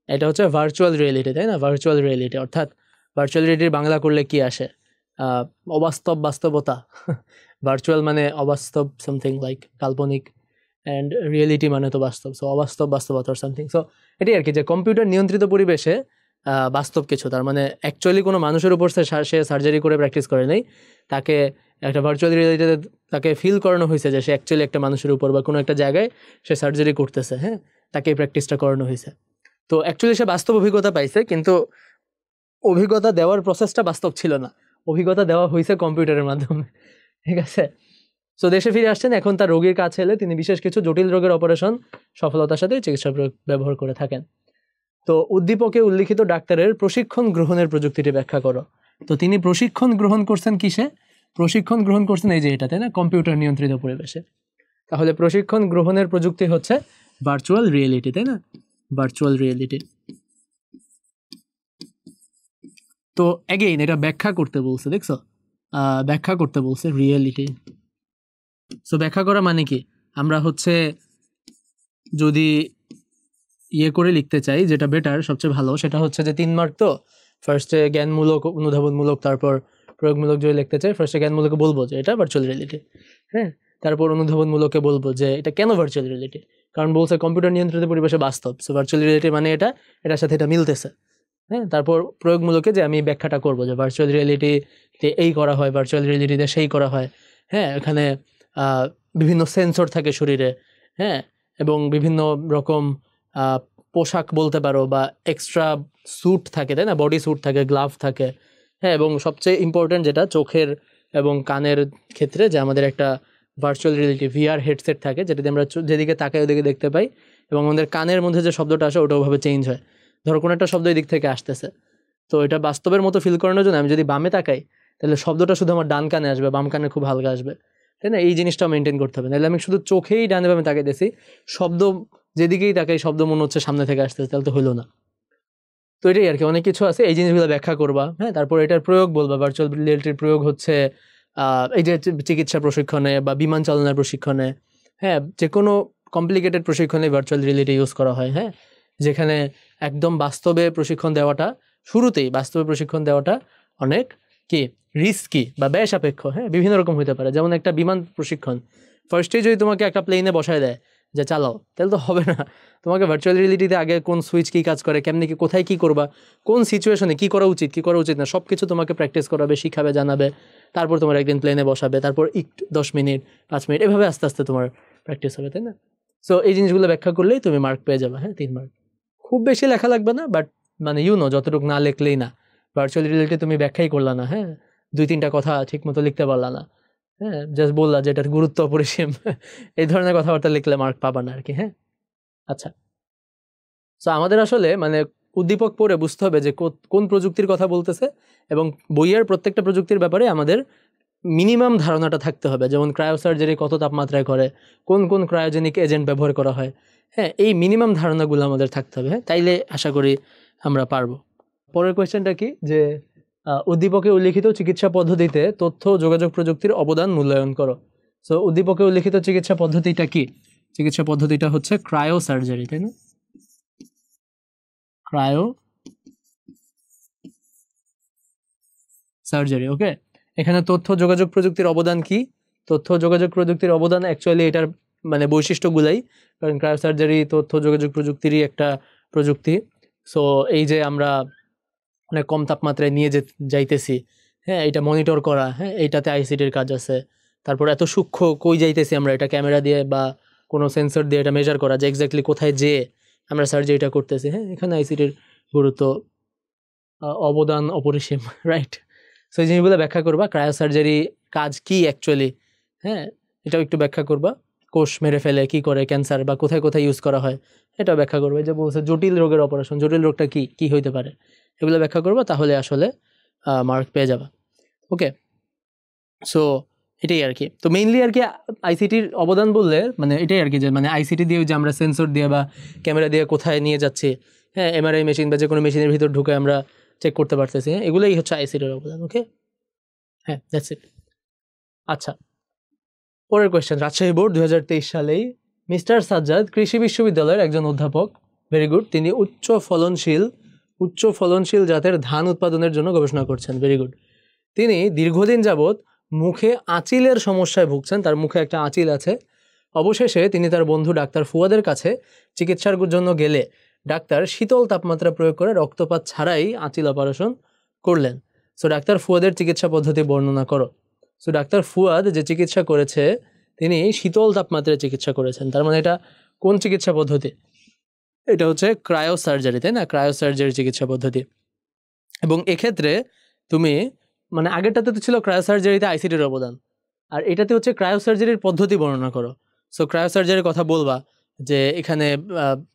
এটা হচ্ছে ভার্চুয়াল রিয়েলিটি, তাই না? ভার্চুয়াল রিয়েলিটি, অর্থাৎ ভার্চুয়াল রিয়েলিটির বাংলা করলে কি আসে? অবাস্তব বাস্তবতা। ভার্চুয়াল মানে অবাস্তব, সামথিং লাইক কাল্পনিক, অ্যান্ড রিয়েলিটি মানে তো বাস্তব, সো অবাস্তব বাস্তবতা অর সামথিং। সো এটাই আর কি, যে কম্পিউটার নিয়ন্ত্রিত পরিবেশে বাস্তব কিছু, তার মানে অ্যাকচুয়ালি কোনো মানুষের উপর সে সার্জারি করে প্র্যাকটিস করে নেই, তাকে একটা ভার্চুয়াল রিয়েলিটিতে তাকে ফিল করানো হয়েছে যে সে অ্যাকচুয়ালি একটা মানুষের উপর বা কোনো একটা জায়গায় সে সার্জারি করতেছে। হ্যাঁ, তাকে এই প্র্যাকটিসটা করানো হয়েছে। তো অ্যাকচুয়ালি সে বাস্তব অভিজ্ঞতা পাইছে, কিন্তু অভিজ্ঞতা দেওয়ার প্রসেসটা বাস্তব ছিল না, অভিজ্ঞতা দেওয়া হয়েছে কম্পিউটারের মাধ্যমে। ঠিক আছে, সো দেশে ফিরে আসছেন, এখন তার রোগীর কাছে এলে তিনি বিশেষ কিছু জটিল রোগের অপারেশন সফলতার সাথে চিকিৎসা ব্যবহার করে থাকেন। তো উদ্দীপকে উল্লিখিত ডাক্তারের প্রশিক্ষণ গ্রহণের প্রযুক্তিটি ব্যাখ্যা করো। তো তিনি প্রশিক্ষণ গ্রহণ করছেন কিসে? প্রশিক্ষণ গ্রহণ করছেন এই যে এটা, তাই না, কম্পিউটার নিয়ন্ত্রিত পরিবেশে। তাহলে প্রশিক্ষণ গ্রহণের প্রযুক্তি হচ্ছে ভার্চুয়াল রিয়েলিটি, তাই না, ভার্চুয়াল রিয়েলিটি। তো অ্যাগেইন এটা ব্যাখ্যা করতে বলছে, দেখছো, ব্যাখ্যা করতে বলছে রিয়েলিটি। সো ব্যাখ্যা করা মানে কি, আমরা হচ্ছে যদি ইয়ে করে লিখতে চাই, যেটা বেটার, সবচেয়ে ভালো, সেটা হচ্ছে যে 3 মার্ক তো, ফার্স্টে জ্ঞানমূলক, অনুধাবনমূলক, তারপর প্রয়োগমূলক। যদি লিখতে চাই, ফার্স্টে জ্ঞানমূলকে বলবো যে এটা ভার্চুয়াল রিয়েলিটি, হ্যাঁ, তারপর অনুধাবনমূলকে বলবো যে এটা কেন ভার্চুয়াল রিয়েলিটি, কারণ বলছে কম্পিউটার নিয়ন্ত্রিত পরিবেশে বাস্তব, সো ভার্চুয়াল রিয়েলিটি মানে এটা, এটার সাথে এটা মিলতেছে। হ্যাঁ, তারপর প্রয়োগমূলকে যে আমি ব্যাখ্যাটা করবো যে ভার্চুয়াল রিয়েলিটিতে এই করা হয়, ভার্চুয়াল রিয়েলিটিতে সেই করা হয়। হ্যাঁ, এখানে বিভিন্ন সেন্সর থাকে শরীরে, হ্যাঁ, এবং বিভিন্ন রকম পোশাক বলতে পারো, বা এক্সট্রা স্যুট থাকে, তাই না, বডি স্যুট থাকে, গ্লাভ থাকে। হ্যাঁ, এবং সবচেয়ে ইম্পর্টেন্ট যেটা চোখের এবং কানের ক্ষেত্রে, যে আমাদের একটা ভার্চুয়াল রিয়েলিটি ভিআর হেডসেট থাকে, যেটাতে আমরা যেদিকে তাকাই ওদিকে দেখতে পাই, এবং আমাদের কানের মধ্যে যে শব্দটা আসে ওটা ওভাবে চেঞ্জ হয়। ধরো কোনো একটা শব্দ এই দিক থেকে আসতেছে, তো এটা বাস্তবের মতো ফিল করানোর জন্য আমি যদি বামে তাকাই, তাহলে শব্দটা শুধু আমার ডান কানে আসবে, বাম কানে খুব হালকা আসবে, তাই না? এই জিনিসটা মেনটেন করতে হবে, নাহলে আমি শুধু চোখেই ডানে বামে তাকাইতেছি, শব্দ যেদিকেই তাকাই শব্দ মনে হচ্ছে সামনে থেকে আসতেছে, তাহলে তো হলো না। তো এটাই আর কি, অনেক কিছু আছে, এই জিনিসগুলো ব্যাখ্যা করবা। হ্যাঁ, তারপর এটার প্রয়োগ বলবা। ভার্চুয়াল রিয়েলিটির প্রয়োগ হচ্ছে এই যে চিকিৎসা প্রশিক্ষণে বা বিমান চালনার প্রশিক্ষণে, হ্যাঁ, যে কোনো কমপ্লিকেটেড প্রশিক্ষণে ভার্চুয়াল রিয়েলিটি ইউজ করা হয়। হ্যাঁ, যেখানে একদম বাস্তবে প্রশিক্ষণ দেওয়াটা, শুরুতেই বাস্তবে প্রশিক্ষণ দেওয়াটা অনেক কি রিস্কি বা ব্যয় সাপেক্ষ। হ্যাঁ, বিভিন্ন রকম হতে পারে, যেমন একটা বিমান প্রশিক্ষণ, ফার্স্টে যদি তোমাকে একটা প্লেনে বসায় দেয় যে চালাও, তাহলে তো হবে না। তোমাকে ভার্চুয়াল রিয়েলিটিতে আগে কোন সুইচ কী কাজ করে, কেমনি কি, কোথায় কী করবা, কোন সিচুয়েশনে কী করা উচিত, কী করা উচিত না, সব কিছু তোমাকে প্র্যাকটিস করাবে, শিখাবে, জানাবে। তারপর তোমার একদিন প্লেনে বসাবে, তারপর 10 মিনিট 5 মিনিট এভাবে আস্তে আস্তে তোমার প্র্যাকটিস হবে, তাই না? সো এই জিনিসগুলো ব্যাখ্যা করলেই তুমি মার্ক পেয়ে যাবে। হ্যাঁ, 3 মার্ক। খুব বেশি লেখা লাগবে না, বাট মানে যতটুকু না লিখলেই না। ভার্চুয়াল রিয়েলিটি তুমি ব্যাখ্যাই করলা না, হ্যাঁ, 2-3টা কথা ঠিক মতো লিখতে পারলা না, হ্যাঁ, জাস্ট বললা যে এটার গুরুত্ব অপরিসীম, এই ধরনের কথাবার্তা লিখলে মার্ক পাবা না আর কি। হ্যাঁ, আচ্ছা। সো আমাদের আসলে মানে উদ্দীপক পড়ে বুঝতে হবে যে কোন প্রযুক্তির কথা বলতেছে, এবং বইয়ের প্রত্যেকটা প্রযুক্তির ব্যাপারে আমাদের মিনিমাম ধারণাটা থাকতে হবে। যেমন ক্রায়োসার্জারি কত তাপমাত্রায় করে, কোন কোন ক্রায়োজেনিক এজেন্ট ব্যবহার করা হয়, হ্যাঁ, এই মিনিমাম ধারণাগুলো আমাদের থাকতে হবে। হ্যাঁ, তাইলে আশা করি আমরা পারবো। পরের কোয়েশ্চেনটা কি, যে উদ্দীপকে উল্লিখিত চিকিৎসা পদ্ধতিতে তথ্য যোগাযোগ প্রযুক্তির অবদান মূল্যায়ন করো। সো উদ্দীপকে উল্লিখিত চিকিৎসা পদ্ধতিটা কি? চিকিৎসা পদ্ধতিটা হচ্ছে ক্রায়োসার্জারি, তাই না? Cryo surgery. ওকে, এখানে তথ্য যোগাযোগ প্রযুক্তির অবদান কি? তথ্য যোগাযোগ প্রযুক্তির অবদান অ্যাকচুয়ালি এটার মানে বৈশিষ্ট্যগুলাই, কারণ ক্রায়োসার্জারি তথ্য যোগাযোগ প্রযুক্তিরই একটা প্রযুক্তি। সো এই যে আমরা অনেক কম তাপমাত্রায় নিয়ে যাইতেছি, হ্যাঁ, এটা মনিটর করা, হ্যাঁ, এইটাতে আইসিটির কাজ আছে। তারপর এত সূক্ষ্ম কই যাইতেছি আমরা, এটা ক্যামেরা দিয়ে বা কোনো সেন্সর দিয়ে এটা মেজার করা যে এক্স্যাক্টলি কোথায় যেয়ে আমরা সার্জারিটা করতেছি, হ্যাঁ, এখানে আইসিটির গুরুত্ব অবদান অপরিসীম, রাইট? সো এই জিনিসগুলো ব্যাখ্যা করবা, ক্রায়োসার্জারি কাজ কি অ্যাকচুয়ালি, হ্যাঁ, এটাও একটু ব্যাখ্যা করবা। কোষ মেরে ফেলে, কি করে, ক্যান্সার বা কোথায় কোথায় ইউজ করা হয় এটাও ব্যাখ্যা করবে। যে বলছে জটিল রোগের অপারেশন, জটিল রোগটা কি কি হইতে পারে, এগুলো ব্যাখ্যা করবা, তাহলে আসলে মার্ক পেয়ে যাবা। ওকে, সো এটাই আর কি। তো মেইনলি আর কি আইসিটির অবদান বললে মানে এটাই আর কি, যে মানে আইসিটি দিয়ে যে আমরা সেন্সর দিয়ে বা ক্যামেরা দিয়ে কোথায় নিয়ে যাচ্ছি, হ্যাঁ, এমআরআই মেশিন বা যে কোনো মেশিনের ভিতর ঢুকে আমরা চেক করতে পারতেছি, হ্যাঁ, এগুলোই হচ্ছে আইসিটির অবদান। ওকে, হ্যাঁ, দ্যাটস ইট। আচ্ছা, পরের কোয়েশ্চেন। রাজশাহী বোর্ড 2023 সালেই মিস্টার সাজ্জাদ কৃষি বিশ্ববিদ্যালয়ের একজন অধ্যাপক, ভেরি গুড, তিনি উচ্চ ফলনশীল জাতের ধান উৎপাদনের জন্য গবেষণা করছেন, ভেরি গুড। তিনি দীর্ঘদিন যাবৎ মুখে আঁচিলের সমস্যায় ভুগছেন, তার মুখে একটা আঁচিল আছে। অবশেষে তিনি তার বন্ধু ডাক্তার ফুয়াদের কাছে চিকিৎসার জন্য গেলে ডাক্তার শীতল তাপমাত্রা প্রয়োগ করে রক্তপাত ছাড়াই আঁচিল অপারেশন করলেন। সো ডাক্তার ফুয়াদের চিকিৎসা পদ্ধতি বর্ণনা করো। সো ডাক্তার ফুয়াদ যে চিকিৎসা করেছে তিনি শীতল তাপমাত্রায় চিকিৎসা করেছেন। তার মানে এটা কোন চিকিৎসা পদ্ধতি? এটা হচ্ছে ক্রায়োসার্জারি, তাই না? ক্রায়োসার্জারি চিকিৎসা পদ্ধতি। এবং এক্ষেত্রে তুমি মানে আগেরটাতে তো ছিল ক্রায়োসার্জারিতে আইসিটির অবদান, আর এটাতে হচ্ছে ক্রায়োসার্জারির পদ্ধতি বর্ণনা করো। সো ক্রায়োসার্জারির কথা বলবা যে এখানে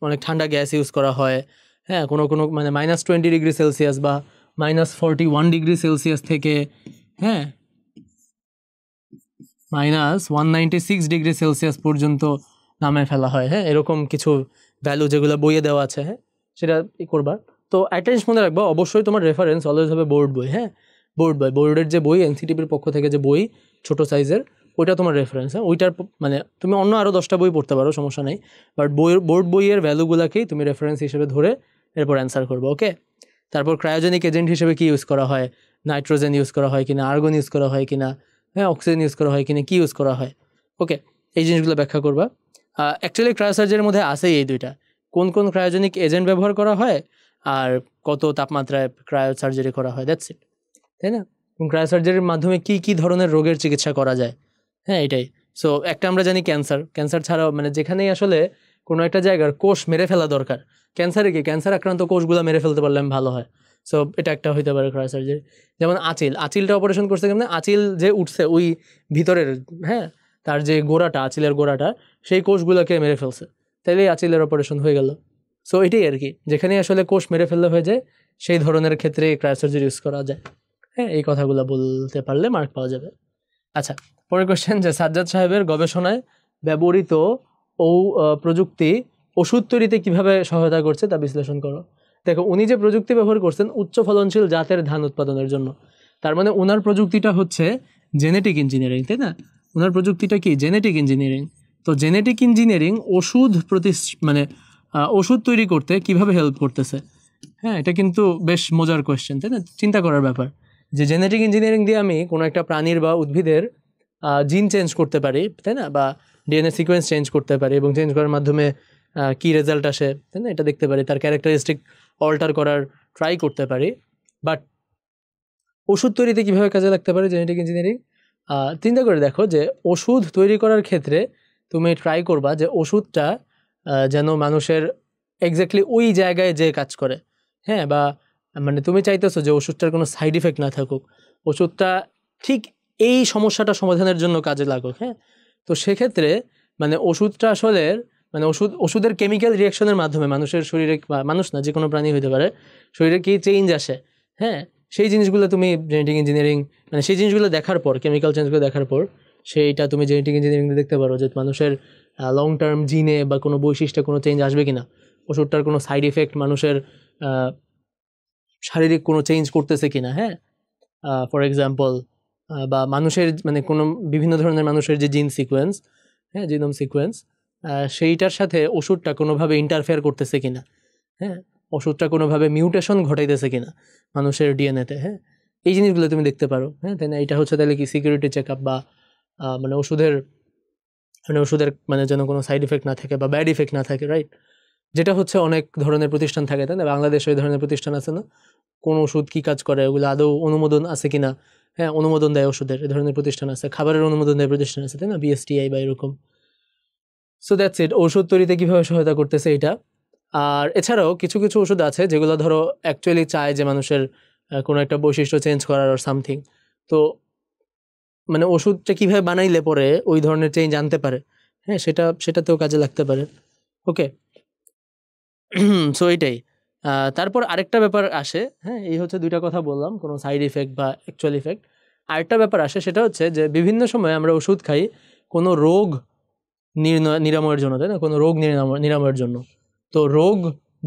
অনেক ঠান্ডা গ্যাস ইউজ করা হয়, হ্যাঁ, কোনো কোনো মানে -20°C বা -41°C থেকে, হ্যাঁ, -196°C পর্যন্ত নামে ফেলা হয়, হ্যাঁ, এরকম কিছু ভ্যালু যেগুলো বইয়ে দেওয়া আছে, হ্যাঁ, সেটা করবা। তো অ্যাটেন্স মনে রাখবা, অবশ্যই তোমার রেফারেন্স অলওয়েজ হবে বোর্ড বই, হ্যাঁ, বোর্ডের যে বই, এনসিটিভির পক্ষ থেকে যে বই ছোট সাইজের, ওইটা তোমার রেফারেন্স, হ্যাঁ, ওইটার মানে তুমি অন্য আরও 10টা বই পড়তে পারো, সমস্যা নেই, বাট বোর্ড বইয়ের ভ্যালুগুলোকেই তুমি রেফারেন্স হিসেবে ধরে এরপর অ্যান্সার করবো। ওকে, তারপর ক্রায়োজেনিক এজেন্ট হিসেবে কি ইউজ করা হয়, নাইট্রোজেন ইউজ করা হয় কিনা, আর্গন ইউজ করা হয় কিনা, হ্যাঁ, অক্সিজেন ইউজ করা হয় কিনা, কি ইউজ করা হয়, ওকে, এই জিনিসগুলো ব্যাখ্যা করবা। অ্যাকচুয়ালি ক্রায়োসার্জারির মধ্যে আসেই এই দুইটা, কোন কোন ক্রায়োজেনিক এজেন্ট ব্যবহার করা হয় আর কত তাপমাত্রায় ক্রায়োসার্জারি করা হয়, দ্যাটস ইট, তাই না? ক্রায়োসার্জারির মাধ্যমে কি কি ধরনের রোগের চিকিৎসা করা যায়, হ্যাঁ, এটাই। সো একটা আমরা জানি ক্যান্সার ছাড়াও মানে যেখানেই আসলে কোনো একটা জায়গার কোষ মেরে ফেলা দরকার, ক্যান্সারে কি ক্যান্সার আক্রান্ত কোষগুলো মেরে ফেলতে পারলে ভালো হয়। সো এটা একটা হইতে পারে ক্রায়োসার্জারি। যেমন আঁচিলটা অপারেশন করছে কেমন, আঁচিল যে উঠছে ওই ভিতরের, হ্যাঁ, তার যে গোড়াটা, আঁচিলের গোড়াটা, সেই কোষগুলোকে মেরে ফেলছে, তাইলে আঁচিলের অপারেশন হয়ে গেল। সো এটাই আর কি, যেখানে আসলে কোষ মেরে ফেললে হয়ে যায় সেই ধরনের ক্ষেত্রে ক্রায়োসার্জারি ইউজ করা যায়, হ্যাঁ, এই কথাগুলো বলতে পারলে মার্ক পাওয়া যাবে। আচ্ছা, পরের কোয়েশ্চেন, যে সাজ্জাদ সাহেবের গবেষণায় ব্যবহৃত প্রযুক্তি ওষুধ তৈরিতে কিভাবে সহায়তা করছে তা বিশ্লেষণ করো। দেখো, উনি যে প্রযুক্তি ব্যবহার করছেন উচ্চ ফলনশীল জাতের ধান উৎপাদনের জন্য, তার মানে ওনার প্রযুক্তিটা হচ্ছে জেনেটিক ইঞ্জিনিয়ারিং, তাই না? ওনার প্রযুক্তিটা কি? Genetic engineering. তো জেনেটিক ইঞ্জিনিয়ারিং ওষুধ তৈরি করতে কিভাবে হেল্প করতেছে, হ্যাঁ, এটা কিন্তু বেশ মজার কোয়েশ্চেন, তাই না? চিন্তা করার ব্যাপার, যে জেনেটিক ইঞ্জিনিয়ারিং দিয়ে আমি কোনো একটা প্রাণীর বা উদ্ভিদের জিন চেঞ্জ করতে পারি, তাই না? বা ডিএনএ সিকোয়েন্স চেঞ্জ করতে পারি, এবং চেঞ্জ করার মাধ্যমে কি রেজাল্ট আসে, তাই না, এটা দেখতে পারি, তার ক্যারেক্টারিস্টিক অল্টার করার ট্রাই করতে পারি। বাট ওষুধ তৈরিতে কীভাবে কাজে লাগতে পারে জেনেটিক ইঞ্জিনিয়ারিং? চিন্তা করে দেখো, যে ওষুধ তৈরি করার ক্ষেত্রে তুমি ট্রাই করবা যে ওষুধটা যেন মানুষের এক্স্যাক্টলি ওই জায়গায় যে কাজ করে, হ্যাঁ, বা মানে তুমি চাইতেছো যে ওষুধটার কোনো সাইড ইফেক্ট না থাকুক, ওষুধটা ঠিক এই সমস্যাটা সমাধানের জন্য কাজে লাগুক, হ্যাঁ। তো সেক্ষেত্রে মানে ওষুধটা আসলে মানে ওষুধের কেমিক্যাল রিয়াকশনের মাধ্যমে মানুষের শরীরে, বা মানুষ না, যে কোনো প্রাণী হতে পারে, শরীরে কি চেঞ্জ আসে, হ্যাঁ, সেই জিনিসগুলো তুমি জেনেটিক ইঞ্জিনিয়ারিং মানে সেই জিনিসগুলো দেখার পর, কেমিক্যাল চেঞ্জগুলো দেখার পর সেইটা তুমি জেনেটিক ইঞ্জিনিয়ারিং দেখতে পারো যে মানুষের লং টার্ম জিনে বা কোনো বৈশিষ্ট্যে কোনো চেঞ্জ আসবে কিনা, ওষুধটার কোনো সাইড ইফেক্ট মানুষের শারীরিক কোনো চেঞ্জ করতেছে কিনা, হ্যাঁ, ফর এক্সাম্পল, বা মানুষের মানে কোনো বিভিন্ন ধরনের মানুষের যে জিন সিকোয়েন্স, হ্যাঁ, জিনোম সিকোয়েন্স, সেইটার সাথে ওষুধটা কোনোভাবে ইন্টারফেয়ার করতেছে কিনা, হ্যাঁ, ওষুধটা কোনোভাবে মিউটেশন ঘটাইতেছে কিনা মানুষের ডিএনএতে, হ্যাঁ, এই জিনিসগুলো তুমি দেখতে পারো, হ্যাঁ তাই না? এটা হচ্ছে তাহলে কি সিকিউরিটি চেক আপ বা মানে ওষুধের মানে যেন কোনো সাইড ইফেক্ট না থাকে বা ব্যাড ইফেক্ট না থাকে, রাইট? যেটা হচ্ছে অনেক ধরনের প্রতিষ্ঠান থাকে, তাই না? বাংলাদেশে ওই ধরনের প্রতিষ্ঠান আছে না, কোন ওষুধ কি কাজ করে, ওগুলো আদৌ অনুমোদন আছে কিনা, হ্যাঁ অনুমোদন দেয় ওষুধের, এই ধরনের প্রতিষ্ঠান আছে, খাবারের অনুমোদন দেয় প্রতিষ্ঠান আছে, তাই না? বিএসটিআই বা এরকম। সো দ্যাটস ইট, ওষুধ তৈরিতে কিভাবে সহায়তা করতেছে এটা। আর এছাড়াও কিছু কিছু ওষুধ আছে যেগুলো ধরো অ্যাকচুয়ালি চায় যে মানুষের কোনো একটা বৈশিষ্ট্য চেঞ্জ করার আর সামথিং, তো মানে ওষুধটা কিভাবে বানাইলে পরে ওই ধরনের চেঞ্জ আনতে পারে, হ্যাঁ সেটাতেও কাজে লাগতে পারে। ওকে, সো এইটাই। তারপর আরেকটা ব্যাপার আসে, হ্যাঁ এই হচ্ছে দুইটা কথা বললাম, কোনো সাইড ইফেক্ট বা অ্যাকচুয়াল ইফেক্ট। আরেকটা ব্যাপার আসে, সেটা হচ্ছে যে বিভিন্ন সময় আমরা ওষুধ খাই কোনো রোগ নিরাময়ের জন্য, তাই না? কোনো রোগ নিরাময়ের জন্য। তো রোগ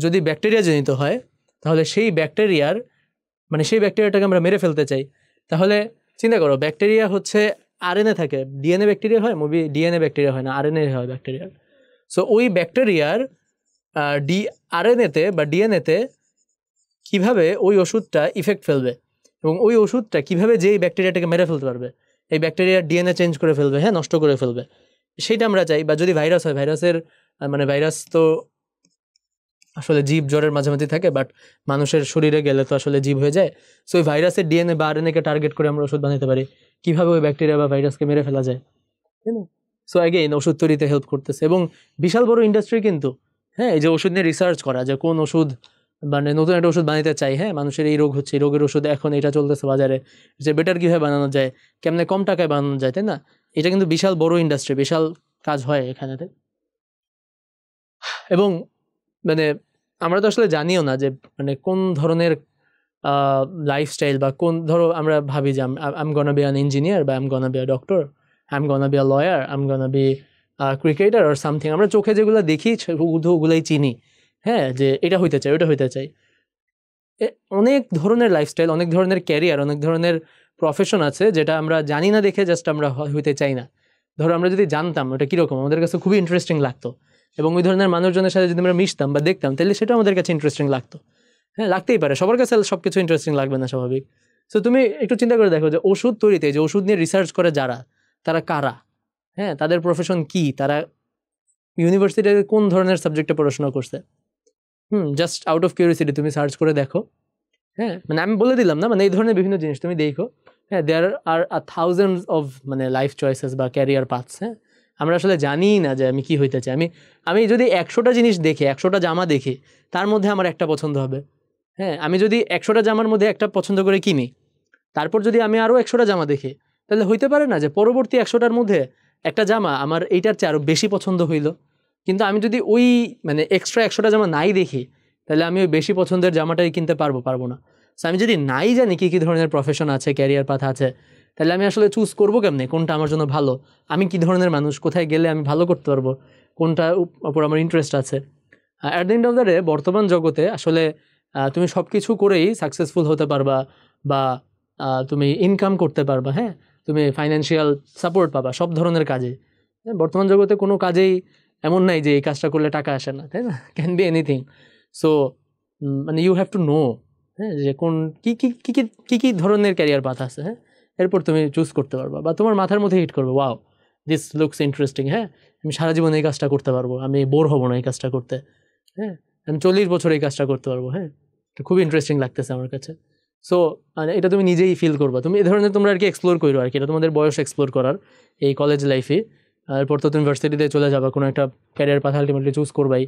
যদি ব্যাকটেরিয়া জনিত হয়, তাহলে সেই ব্যাকটেরিয়াটাকে আমরা মেরে ফেলতে চাই। তাহলে চিন্তা করো, ব্যাকটেরিয়া হচ্ছে আরএনএ থাকে, ডিএনএ ব্যাকটেরিয়া হয়, ডিএনএ ব্যাকটেরিয়া হয় না, আরএনএ হয় ব্যাকটেরিয়ার। সো ওই ব্যাকটেরিয়ার আরএনএতে বা ডিএনএতে কিভাবে ওই ওষুধটা ইফেক্ট ফেলবে, এবং ওই ওষুধটা কিভাবে যেই ব্যাকটেরিয়াটাকে মেরে ফেলতে পারবে, এই ব্যাকটেরিয়ার ডিএনএ চেঞ্জ করে ফেলবে, হ্যাঁ নষ্ট করে ফেলবে, সেটা আমরা চাই। বা যদি ভাইরাস হয়, ভাইরাসের মানে ভাইরাস তো আসলে জীব জ্বরের মাঝামাঝি থাকে, বাট মানুষের শরীরে গেলে তো আসলে জীব হয়ে যায়। সো ওই ভাইরাসের ডিএনএ বা আরএনএ কে টার্গেট করে আমরা ওষুধ বানাতে পারি, কিভাবে ওই ব্যাকটেরিয়া বা ভাইরাসকে মেরে ফেলা যায়, তাই না? সো অ্যাগেইন ওষুধ তৈরিতে হেল্প করতেছে, এবং বিশাল বড় ইন্ডাস্ট্রি কিন্তু, হ্যাঁ এই যে ওষুধ নিয়ে রিসার্চ করা, যে কোন ওষুধ মানে নতুন একটা ওষুধ বানাতে চাই, হ্যাঁ মানুষের এই রোগ হচ্ছে, এই রোগের ওষুধ এখন এটা চলতেছে বাজারে, যে বেটার কিভাবে বানানো যায়, কেমনে কম টাকায় বানানো যায়, তাই না? এটা কিন্তু বিশাল বড় ইন্ডাস্ট্রি, বিশাল কাজ হয় এখানেতে। এবং মানে আমরা তো আসলে জানিও না যে মানে কোন ধরনের লাইফস্টাইল বা কোন, ধরো আমরা ভাবি যে I am gonna be an engineer বা I am gonna be a doctor, I am gonna be a lawyer, I am gonna be cricketer or something. আমরা চোখে যেগুলো দেখি ওগুলাই চিনি, হ্যাঁ যে এটা হইতে চাই, ওটা হইতে চাই। অনেক ধরনের লাইফস্টাইল, অনেক ধরনের ক্যারিয়ার, অনেক ধরনের প্রফেশন আছে যেটা আমরা জানি না দেখে জাস্ট আমরা হইতে চাই না। ধরো আমরা যদি জানতাম ওটা কীরকম, আমাদের কাছে খুবই ইন্টারেস্টিং লাগতো, এবং ওই ধরনের মানুষজনের সাথে যদি আমরা মিশতাম বা দেখতাম, তাহলে সেটা আমাদের কাছে ইন্টারেস্টিং লাগতো। হ্যাঁ লাগতেই পারে, সবার কাছে সব কিছু ইন্টারেস্টিং লাগবে না, স্বাভাবিক। সো তুমি একটু চিন্তা করে দেখো যে ওষুধ তৈরিতে, যে ওষুধ নিয়ে রিসার্চ করে যারা, তারা কারা, হ্যাঁ তাদের প্রফেশন কি, তারা ইউনিভার্সিটিতে কোন ধরনের সাবজেক্টে পড়াশোনা করছে। জাস্ট আউট অফ কিউরিওসিটি তুমি সার্চ করে দেখো, হ্যাঁ মানে আমি বলে দিলাম না, মানে এই ধরনের বিভিন্ন জিনিস তুমি দেখো, হ্যাঁ দেয়ার আর থাউজেন্ডস অফ মানে লাইফ চয়েসেস বা ক্যারিয়ার পাথস। হ্যাঁ আমরা আসলে জানি না যে আমি কি হইতে চাই। আমি যদি 100টা জিনিস দেখে, 100টা জামা দেখি, তার মধ্যে আমার একটা পছন্দ হবে। হ্যাঁ আমি যদি 100টা জামার মধ্যে একটা পছন্দ করে কিনি, তারপর যদি আমি আরও 100টা জামা দেখি, তাহলে হইতে পারে না যে পরবর্তী 100টার মধ্যে একটা জামা আমার এইটার চেয়ে আরও বেশি পছন্দ হইল। কিন্তু আমি যদি ওই মানে এক্সট্রা 100টা জামা নাই দেখি, তাহলে আমি ওই বেশি পছন্দের জামাটাই কিনতে পারবো না। সো আমি যদি নাই জানি কী কী ধরনের প্রফেশন আছে, ক্যারিয়ার পাথ আছে, তাহলে আমি আসলে চুজ করবো কেমনে কোনটা আমার জন্য ভালো, আমি কী ধরনের মানুষ, কোথায় গেলে আমি ভালো করতে পারবো, কোনটা উপর আমার ইন্টারেস্ট আছে। At the end of the day বর্তমান জগতে আসলে তুমি সব কিছু করেই সাকসেসফুল হতে পারবা, বা তুমি ইনকাম করতে পারবা, হ্যাঁ তুমি ফাইন্যান্সিয়াল সাপোর্ট পাবা সব ধরনের কাজে। হ্যাঁ বর্তমান জগতে কোনো কাজেই এমন নাই যে এই কাজটা করলে টাকা আসে না, তাই না? Can be anything. সো মানে ইউ হ্যাভ টু নো, হ্যাঁ যে কোন কী ধরনের ক্যারিয়ার পাথ আছে, হ্যাঁ এরপর তুমি চুজ করতে পারবা, বা তোমার মাথার মধ্যে হিট করবে, ওয়াও দিস লুকস ইন্টারেস্টিং, হ্যাঁ আমি সারা জীবন এই কাজটা করতে পারবো, আমি বোর হবো না এই কাজটা করতে, হ্যাঁ আমি 40 বছর এই কাজটা করতে পারবো, হ্যাঁ এটা খুব ইন্টারেস্টিং লাগতেছে আমার কাছে। সো মানে এটা তুমি নিজেই ফিল করবা, তুমি এই ধরনের তোমরা আর কি এক্সপ্লোর করো আর কি, এটা তোমাদের বয়স এক্সপ্লোর করার এই কলেজ লাইফে। এরপর তো তুমি ইউনিভার্সিটিতে চলে যাবা, কোনো একটা ক্যারিয়ার পাথ আলটিমেটলি চুজ করবাই।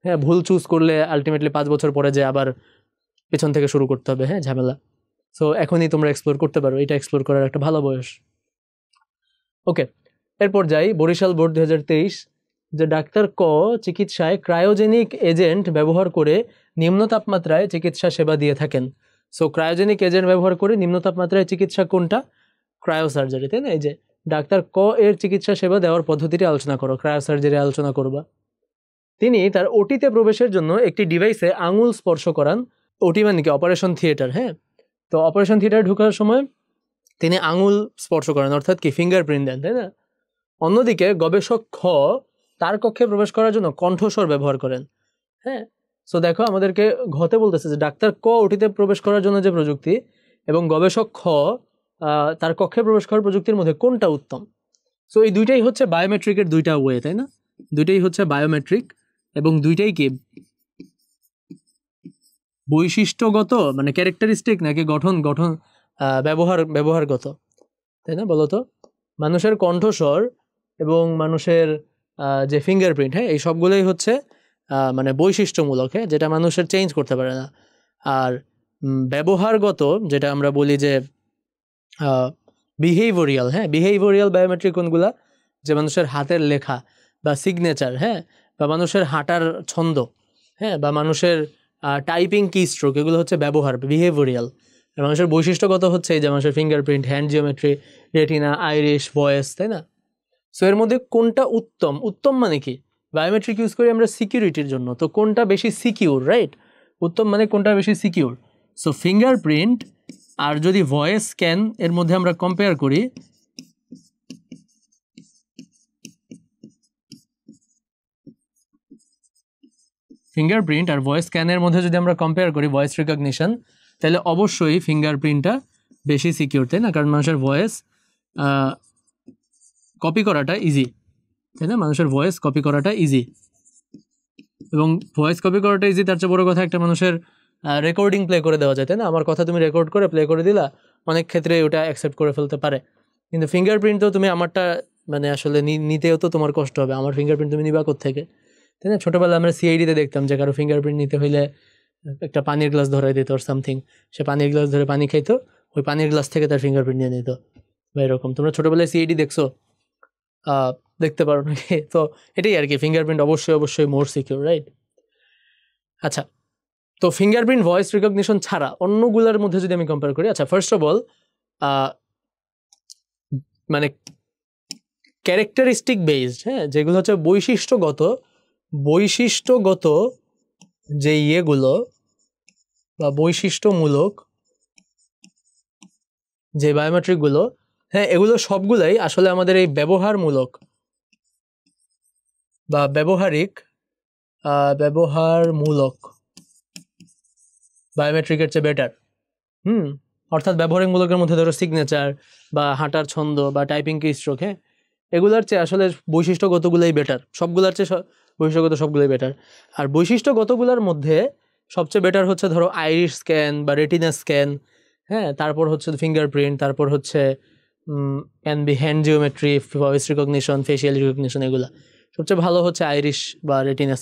হ্যাঁ ভুল চুজ করলে আলটিমেটলি 5 বছর পরে যে আবার পেছন থেকে শুরু করতে হবে, হ্যাঁ ঝামেলা। সো এখনই তোমরা এক্সপ্লোর করতে পারো, এটা এক্সপ্লোর করার একটা ভালো বয়স। ওকে, এরপর যাই বরিশাল বোর্ড 2023, যে ডাক্তার ক চিকিৎসায় ক্রায়োজেনিক এজেন্ট ব্যবহার করে নিম্ন তাপমাত্রায় চিকিৎসা সেবা দিয়ে থাকেন। সো ক্রায়োজেনিক এজেন্ট ব্যবহার করে নিম্ন তাপমাত্রায় চিকিৎসা কোনটা? ক্রায়োসার্জারি, তাই না? এই যে ডাক্তার ক এর চিকিৎসা সেবা দেওয়ার পদ্ধতিটি আলোচনা করো, ক্রায়োসার্জারি আলোচনা করবা। তিনি তার ওটিতে প্রবেশের জন্য একটি ডিভাইসে আঙুল স্পর্শ করান। ওটি মানে কি? Operation theatre. হ্যাঁ তো অপারেশন থিয়েটারে ঢোকার সময় তিনি আঙুল স্পর্শ করেন, অর্থাৎ কি ফিঙ্গারপ্রিন্ট দেন, তাই না? অন্যদিকে গবেষক খ তার কক্ষে প্রবেশ করার জন্য কণ্ঠস্বর ব্যবহার করেন। হ্যাঁ সো দেখো আমাদেরকে ঘতে বলতেছে যে ডাক্তার ক ওটিতে প্রবেশ করার জন্য যে প্রযুক্তি, এবং গবেষক খ তার কক্ষে প্রবেশ করার প্রযুক্তির মধ্যে কোনটা উত্তম? সো এই দুইটাই হচ্ছে বায়োমেট্রিকের দুইটা ওয়ে, তাই না? দুইটাই হচ্ছে বায়োমেট্রিক এবং দুইটাই কি বৈশিষ্ট্যগত, মানে ক্যারেক্টারিস্টিক, নাকি গঠন গঠন ব্যবহারগত, তাই না? বলতো মানুষের কণ্ঠস্বর এবং মানুষের যে ফিঙ্গারপ্রিন্ট, হ্যাঁ, এই সবগুলোই হচ্ছে মানে বৈশিষ্ট্যমূলক, হ্যাঁ, যেটা মানুষের চেঞ্জ করতে পারে না। আর ব্যবহারগত যেটা আমরা বলি যে বিহেভিওরিয়াল, হ্যাঁ, বিহেভিওরিয়াল বায়োমেট্রিক কোনগুলা? যে মানুষের হাতের লেখা বা সিগনেচার, হ্যাঁ, বা মানুষের হাঁটার ছন্দ, হ্যাঁ, বা মানুষের টাইপিং কি স্ট্রোক, এগুলো হচ্ছে ব্যবহার, বিহেভিওরিয়াল। আর মানুষের বৈশিষ্ট্যগত হচ্ছে এই যে মানুষের fingerprint, hand geometry, retina, Irish, voice, তাই না? সো এর মধ্যে কোনটা উত্তম? উত্তম মানে কি? বায়োমেট্রিক ইউজ করি আমরা সিকিউরিটির জন্য, তো কোনটা বেশি সিকিউর, রাইট? উত্তম মানে কোনটা বেশি সিকিউর। সো ফিঙ্গারপ্রিন্ট আর যদি ভয়েস স্ক্যান এর মধ্যে আমরা কম্পেয়ার করি, ফিঙ্গারপ্রিন্ট আর ভয়েস স্ক্যানের মধ্যে যদি আমরা কম্পেয়ার করি ভয়েস রিকগনিশন, তাহলে অবশ্যই ফিঙ্গারপ্রিন্টটা বেশি সিকিউর, তাই না? কারণ মানুষের ভয়েস কপি করাটা ইজি, তাই না? মানুষের ভয়েস কপি করাটা ইজি, এবং ভয়েস কপি করাটা ইজি, তার চেয়ে বড় কথা একটা মানুষের রেকর্ডিং প্লে করে দেওয়া যায়, তাই না? আমার কথা তুমি রেকর্ড করে প্লে করে দিলা, অনেক ক্ষেত্রে ওটা অ্যাকসেপ্ট করে ফেলতে পারে। কিন্তু ফিঙ্গারপ্রিন্ট তো তুমি আমারটা মানে আসলে নিতেও তো তোমার কষ্ট হবে, আমার ফিঙ্গারপ্রিন্ট তুমি নিবা কোত্থেকে, তাই না? ছোটোবেলায় আমরা সিআইডিতে দেখতাম যে কারো ফিঙ্গারপ্রিন্ট নিতে হইলে একটা পানির গ্লাস ধরাই দিত আর সামথিং, সে পানির গ্লাস ধরে পানি খাইতো, ওই পানির গ্লাস থেকে তার ফিঙ্গারপ্রিন্ট নিয়ে নিত বা এরকম। তোমরা ছোটোবেলায় সিআইডি দেখছো? দেখতে পারো নাকি? তো এটাই আর কি, ফিঙ্গারপ্রিন্ট অবশ্যই অবশ্যই মোর সিকিউর, রাইট? আচ্ছা, তো ফিঙ্গারপ্রিন্ট ভয়েস রিকগনিশন ছাড়া অন্যগুলোর মধ্যে যদি আমি কম্পেয়ার করি, আচ্ছা, ফার্স্ট অফ অল মানে ক্যারেক্টারিস্টিক বেসড, হ্যাঁ, যেগুলো হচ্ছে বৈশিষ্ট্যগত যে ইয়েগুলো বা বৈশিষ্ট্যমূলক যে বায়োমেট্রিকগুলো, হ্যাঁ, এগুলো সবগুলাই আসলে আমাদের এই ব্যবহারমূলক বা ব্যবহারমূলক বায়োমেট্রিকের চেয়ে বেটার। অর্থাৎ ব্যবহারিকমূলকের মধ্যে ধরো সিগনেচার বা হাঁটার ছন্দ বা টাইপিং কি স্ট্রোক, হ্যাঁ, এগুলার চেয়ে আসলে বৈশিষ্ট্যগতগুলোই বেটার, সবগুলোর চেয়ে বৈশিষ্ট্যগত সবগুলোই বেটার। আর বৈশিষ্ট্যগতগুলোর মধ্যে সবচেয়ে বেটার হচ্ছে ধরো আইরিশ স্ক্যান বা রেটিনা স্ক্যান, হ্যাঁ, তারপর হচ্ছে ফিঙ্গারপ্রিন্ট, তারপর হচ্ছে can be hanged geometry, voice recognition, facial recognition, এগুলা সবচেয়ে ভালো হচ্ছে আইরিশ বা রেটিনা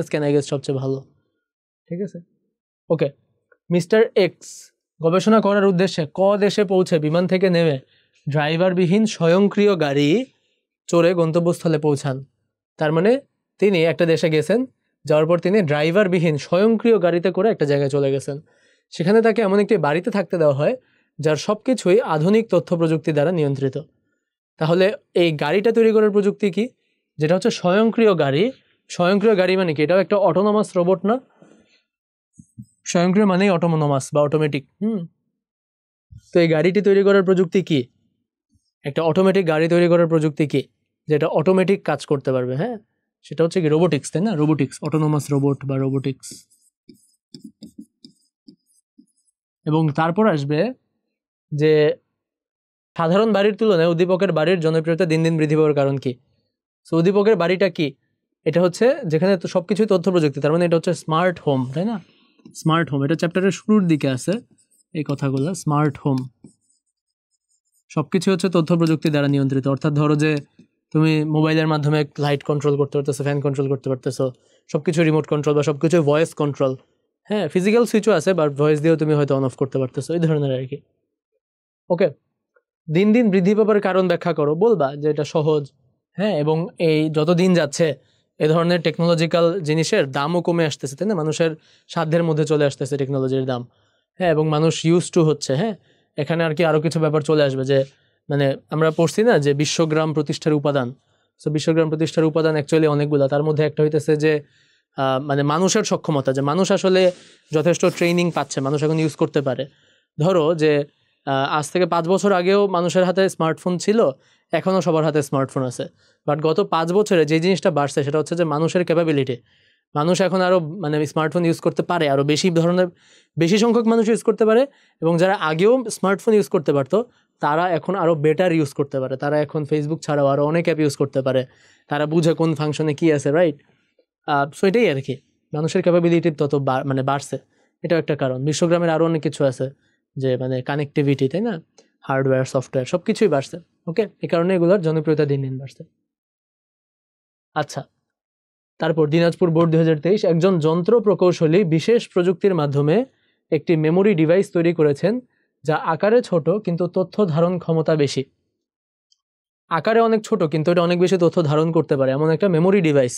স্ক্যান আই গেস সবচেয়ে ভালো, ঠিক আছে? ওকে, মিস্টার এক্স গবেষণা করার উদ্দেশ্যে দেশে পৌঁছে বিমান থেকে নেমে ড্রাইভারবিহীন স্বয়ংক্রিয় গাড়ি চড়ে গন্তব্যস্থলে পৌঁছান। তার মানে তিনি একটা দেশে গেছেন, যাওয়ার পর তিনি ড্রাইভারবিহীন স্বয়ংক্রিয় গাড়িতে করে একটা জায়গায় চলে গেছেন। সেখানে তাকে এমন একটি বাড়িতে থাকতে দেওয়া হয় যার সব কিছুই আধুনিক তথ্য প্রযুক্তি দ্বারা নিয়ন্ত্রিত। তাহলে এই গাড়িটা তৈরি করার প্রযুক্তি কি? যেটা হচ্ছে স্বয়ংক্রিয় গাড়ি। স্বয়ংক্রিয় গাড়ি মানে কি? এটাও একটা অটোনোমাস রোবট না? স্বয়ংক্রিয় মানেই অটোনোমাস বা অটোমেটিক। তো এই গাড়িটি তৈরি করার প্রযুক্তি কি? একটা অটোমেটিক গাড়ি তৈরি করার প্রযুক্তি কি যেটা অটোমেটিক কাজ করতে পারবে? হ্যাঁ, সেটা হচ্ছে কি রোবোটিক্স, তাই না? রোবোটিক্স, অটোনোমাস রোবট বা রোবোটিক্স। এবং তারপর আসবে যে সাধারণ বাড়ির তুলনায় উদ্দীপকের বাড়ির জনপ্রিয়তা দিন দিন বৃদ্ধি পাওয়ার কারণ কি? সো উদ্দীপকের বাড়িটা কি? এটা হচ্ছে যেখানে তো সবকিছুই তথ্য প্রযুক্তি, তার মানে এটা হচ্ছে স্মার্ট হোম, তাই না? স্মার্ট হোম, এটা চ্যাপ্টারের শুরুর দিকে আছে এই কথাগুলো। স্মার্ট হোম, সবকিছু হচ্ছে তথ্য প্রযুক্তি দ্বারা নিয়ন্ত্রিত। অর্থাৎ ধরো যে তুমি মোবাইলের মাধ্যমে লাইট কন্ট্রোল করতে পারতেছো, ফ্যান কন্ট্রোল করতে পারতেছো, সবকিছু রিমোট কন্ট্রোল বা সবকিছু ভয়েস কন্ট্রোল। হ্যাঁ, ফিজিক্যাল সুইচও আছে, বাট ভয়েস দিয়েও তুমি হয়তো অন অফ করতে পারতেছো, এই ধরনের আর কি। ওকে, দিন দিন বৃদ্ধি পাবার কারণ ব্যাখ্যা করো, বলবা যে এটা সহজ। হ্যাঁ, এবং এই যত দিন যাচ্ছে এ ধরনের টেকনোলজিক্যাল জিনিসের দামও কমে আসতেছে, তাই না? মানুষের সাধ্যের মধ্যে চলে আসতেছে টেকনোলজির দাম। হ্যাঁ, এবং মানুষ ইউজ টু হচ্ছে। হ্যাঁ, এখানে আর কি আরও কিছু ব্যাপার চলে আসবে, যে মানে আমরা পড়ছি না যে বিশ্বগ্রাম প্রতিষ্ঠার উপাদান। সো বিশ্বগ্রাম প্রতিষ্ঠার উপাদান অ্যাকচুয়ালি অনেকগুলো, তার মধ্যে একটা হইতেছে যে মানে মানুষের সক্ষমতা, যে মানুষ আসলে যথেষ্ট ট্রেনিং পাচ্ছে, মানুষ এখন ইউজ করতে পারে। ধরো যে আজ থেকে 5 বছর আগেও মানুষের হাতে স্মার্টফোন ছিল, এখনও সবার হাতে স্মার্টফোন আছে, বাট গত 5 বছরে যে জিনিসটা বাড়ছে সেটা হচ্ছে যে মানুষের ক্যাপাবিলিটি, মানুষ এখন আরও মানে স্মার্টফোন ইউজ করতে পারে, আরও বেশি সংখ্যক মানুষ ইউজ করতে পারে, এবং যারা আগেও স্মার্টফোন ইউজ করতে পারতো তারা এখন আরও বেটার ইউজ করতে পারে। তারা এখন ফেসবুক ছাড়াও আরও অনেক অ্যাপ ইউজ করতে পারে, তারা বুঝে কোন ফাংশনে কী আছে, রাইট? সো এটাই আর কি, মানুষের ক্যাপাবিলিটি তত মানে বাড়ছে, এটাও একটা কারণ। বিশ্বগ্রামের আরও অনেক কিছু আছে, যে মানে কানেক্টিভিটি, তাই না, হার্ডওয়্যার সফটওয়্যার সব কিছুই বাড়ছে। ওকে, এই কারণে এগুলোর জনপ্রিয়তা দিন দিন বাড়ছে। আচ্ছা, তারপর দিনাজপুর বোর্ড 2023, একজন যন্ত্র প্রকৌশলী বিশেষ প্রযুক্তির মাধ্যমে একটি মেমোরি ডিভাইস তৈরি করেছেন যা আকারে ছোট কিন্তু তথ্য ধারণ ক্ষমতা বেশি। আকারে অনেক ছোট কিন্তু এটা অনেক বেশি তথ্য ধারণ করতে পারে এমন একটা মেমোরি ডিভাইস,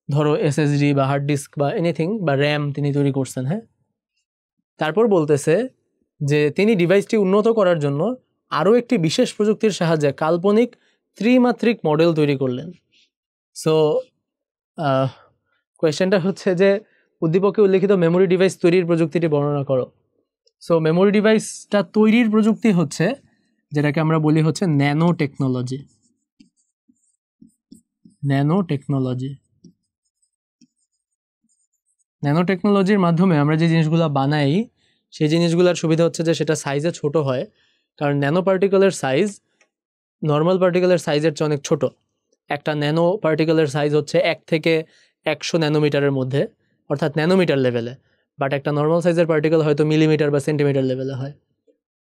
ধরো এসএসডি বা হার্ড ডিস্ক বা এনিথিং বা র্যাম তিনি তৈরি করছেন। হ্যাঁ, তারপর বলতেছে যে তিনি ডিভাইসটি উন্নত করার জন্য আরও একটি বিশেষ প্রযুক্তির সাহায্যে কাল্পনিক ত্রিমাত্রিক মডেল তৈরি করলেন। সো কোয়েশ্চেনটা হচ্ছে যে উদ্দীপকে উল্লেখিত মেমোরি ডিভাইস তৈরির প্রযুক্তিটি বর্ণনা করো। সো মেমোরি ডিভাইসটা তৈরির প্রযুক্তি হচ্ছে, যেটাকে আমরা বলি হচ্ছে ন্যানো টেকনোলজি। ন্যানো টেকনোলজির মাধ্যমে আমরা যে জিনিসগুলো বানাই সেই জিনিসগুলোর সুবিধা হচ্ছে যে সেটা সাইজে ছোট হয়, কারণ ন্যানো পার্টিকেলের সাইজ নর্মাল পার্টিকেলের সাইজের চেয়ে অনেক ছোট। একটা ন্যানো পার্টিকেলের সাইজ হচ্ছে 1 থেকে 100 ন্যানোমিটারের মধ্যে, অর্থাৎ ন্যানোমিটার লেভেলে, বাট একটা নর্মাল সাইজের পার্টিকেল হয়তো মিলিমিটার বা সেন্টিমিটার লেভেলে হয়।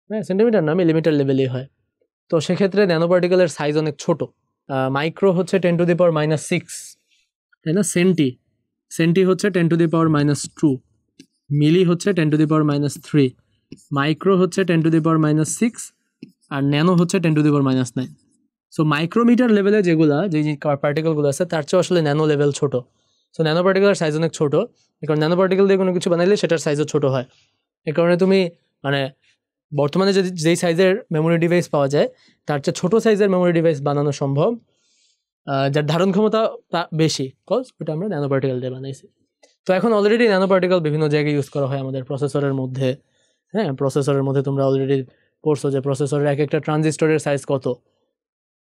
হ্যাঁ, সেন্টিমিটার না, মিলিমিটার লেভেলেই হয়। তো সেক্ষেত্রে ন্যানো পার্টিকেলের সাইজ অনেক ছোট। মাইক্রো হচ্ছে 10⁻⁶, তাই না? সেন্টি হচ্ছে 10⁻², মিলি হচ্ছে 10⁻³ মাইক্রো হচ্ছে 10⁻⁶, আর ন্যানো হচ্ছে 10⁻⁹। সো মাইক্রোমিটার লেভেলে যে পার্টিকেলগুলো আছে তার চেয়ে আসলে ন্যানো লেভেল ছোট। সো ন্যানো পার্টিকেলের সাইজ অনেক ছোট, কারণ ন্যানো পার্টিকেল দিয়ে কোনো কিছু বানাইলে সেটার সাইজও ছোট হয়। এ কারণে তুমি মানে বর্তমানে যেই সাইজের মেমোরি ডিভাইস পাওয়া যায় তার চেয়ে ছোটো সাইজের মেমোরি ডিভাইস বানানো সম্ভব, যার ধারণ ক্ষমতা বেশি, কজ ওটা আমরা ন্যানো পার্টিকেল দিয়ে বানাইছি। তো এখন অলরেডি ন্যানো পার্টিকেল বিভিন্ন জায়গায় ইউজ করা হয় আমাদের প্রসেসরের মধ্যে। হ্যাঁ, প্রসেসরের মধ্যে তোমরা অলরেডি পড়ছো যে প্রসেসরের এক একটা ট্রানজিস্টরের সাইজ কত,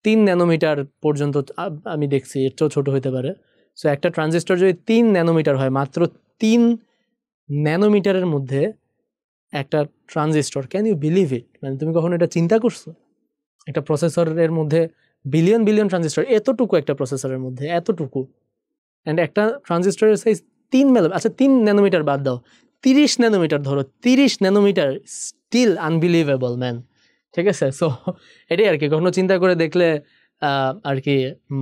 3 ন্যানোমিটার পর্যন্ত আমি দেখছি, এর চেয়েও ছোটো হতে পারে। সো একটা ট্রানজিস্টর যদি 3 ন্যানোমিটার হয়, মাত্র 3 ন্যানোমিটারের মধ্যে একটা transistor, can you believe it? মানে তুমি কখনো এটা চিন্তা করছো? একটা প্রসেসরের মধ্যে বিলিয়ন বিলিয়ন ট্রানজিস্টর, এতটুকু একটা প্রসেসরের মধ্যে এতটুকু, অ্যান্ড একটা ট্রানজিস্টরের সাইজ 3 আচ্ছা 3 ন্যানোমিটার বাদ দাও, 30 ন্যানোমিটার ধরো, 30 ন্যানোমিটার স্টিল আনবিলিভেবল ম্যান। ঠিক আছে, সো এটাই আর কি, কখনো চিন্তা করে দেখলে আর কি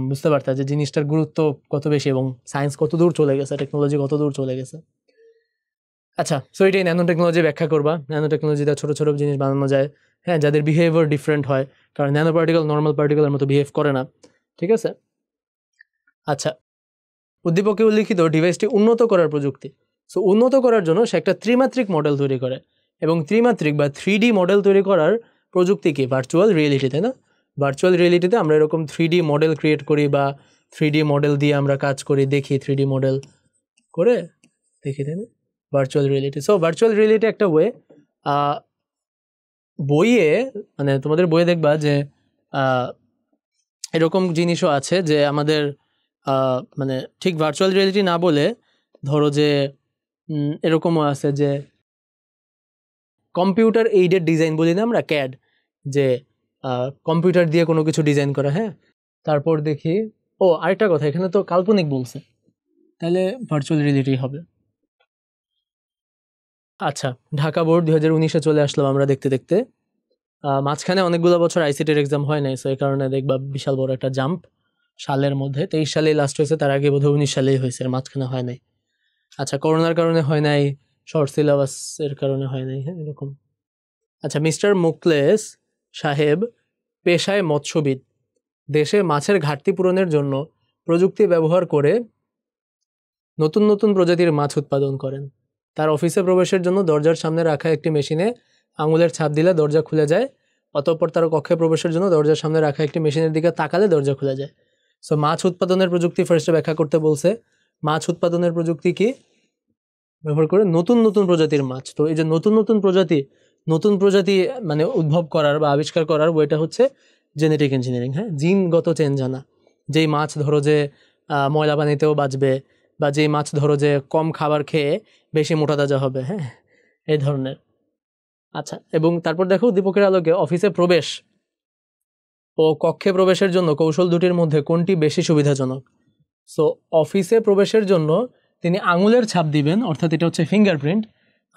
বুঝতে পারতা যে জিনিসটার গুরুত্ব কত বেশি এবং সায়েন্স কত দূর চলে গেছে, টেকনোলজি কত দূর চলে গেছে। আচ্ছা, সো এটাই ন্যানো টেকনোলজি ব্যাখ্যা করবা। ন্যানো টেকনোলজিতে ছোটো ছোটো জিনিস বানানো যায়, হ্যাঁ, যাদের বিহেভিয়ার ডিফারেন্ট হয়, কারণ ন্যানো পার্টিকেল নর্মাল পার্টিকেলের মতো বিহেভ করে না। ঠিক আছে, আচ্ছা, উদ্দীপকে উল্লিখিত ডিভাইসটি উন্নত করার প্রযুক্তি। সো উন্নত করার জন্য সে একটা ত্রিমাত্রিক মডেল তৈরি করে, এবং ত্রিমাত্রিক বা 3D মডেল তৈরি করার প্রযুক্তি কি? ভার্চুয়াল রিয়েলিটি, তাই না? ভার্চুয়াল রিয়েলিটিতে আমরা এরকম 3D মডেল ক্রিয়েট করি বা 3D মডেল দিয়ে আমরা কাজ করি, দেখি 3D মডেল করে দেখি, তাই না? Virtual reality. So virtual reality একটা ওয়ে। বইয়ে মানে তোমাদের বইয়ে দেখবা যে এরকম জিনিসও আছে যে আমাদের মানে ঠিক ভার্চুয়াল রিয়েলিটি না বলে ধরো যে এরকমও আছে যে কম্পিউটার এইডেড ডিজাইন বলি না আমরা, ক্যাড, যে কম্পিউটার দিয়ে কোনো কিছু ডিজাইন করা। হ্যাঁ, তারপর দেখি আরেকটা কথা, এখানে তো কাল্পনিক বলছে, তাহলে ভার্চুয়াল রিয়েলিটি হবে। আচ্ছা, ঢাকা বোর্ড 2019-এ চলে আসলাম আমরা দেখতে দেখতে। মাঝখানে অনেকগুলো বছর আইসিটির এক্সাম হয় নাই, সো এই কারণে দেখবা বিশাল বড় একটা জাম্প সালের মধ্যে। 23 সালেই লাস্ট হয়েছে, তার আগে বোধহয় 19 সালেই হয়েছে, মাঝখানে হয় নাই। আচ্ছা, করোনার কারণে হয় নাই, শর্ট সিলেবাসের কারণে হয় নাই, হ্যাঁ, এরকম। আচ্ছা, মিস্টার মুকলেস সাহেব পেশায় মৎস্যবিদ, দেশে মাছের ঘাটতি পূরণের জন্য প্রযুক্তি ব্যবহার করে নতুন নতুন প্রজাতির মাছ উৎপাদন করেন। তার অফিসে প্রবেশের জন্য দরজার সামনে রাখা একটি মেশিনে আঙুলের ছাপ দিলে দরজা খুলে যায়, অতঃপর তার কক্ষে প্রবেশের জন্য দরজার সামনে রাখা একটি মেশিনের দিকে তাকালে দরজা খুলে যায়। সো মাছ উৎপাদনের প্রযুক্তি ফার্স্টে ব্যাখ্যা করতে বলছে। মাছ উৎপাদনের প্রযুক্তি কি? ব্যবহার করে নতুন নতুন প্রজাতির মাছ। তো এই যে নতুন প্রজাতি মানে উদ্ভব করার বা আবিষ্কার করার বইটা হচ্ছে জেনেটিক ইঞ্জিনিয়ারিং। হ্যাঁ, জিনগত চেঞ্জ আনা, যেই মাছ ধরো যে ময়লা পানিতেও বাঁচবে, বা যে মাছ ধরো যে কম খাবার খেয়ে বেশি মোটা তাজা হবে, হ্যাঁ, এই ধরনের। আচ্ছা, এবং তারপর দেখো উদ্দীপকের আলোকে অফিসে প্রবেশ ও কক্ষে প্রবেশের জন্য কৌশল দুটির মধ্যে কোনটি বেশি সুবিধাজনক। সো অফিসে প্রবেশের জন্য তিনি আঙুলের ছাপ দিবেন, অর্থাৎ এটা হচ্ছে ফিঙ্গারপ্রিন্ট,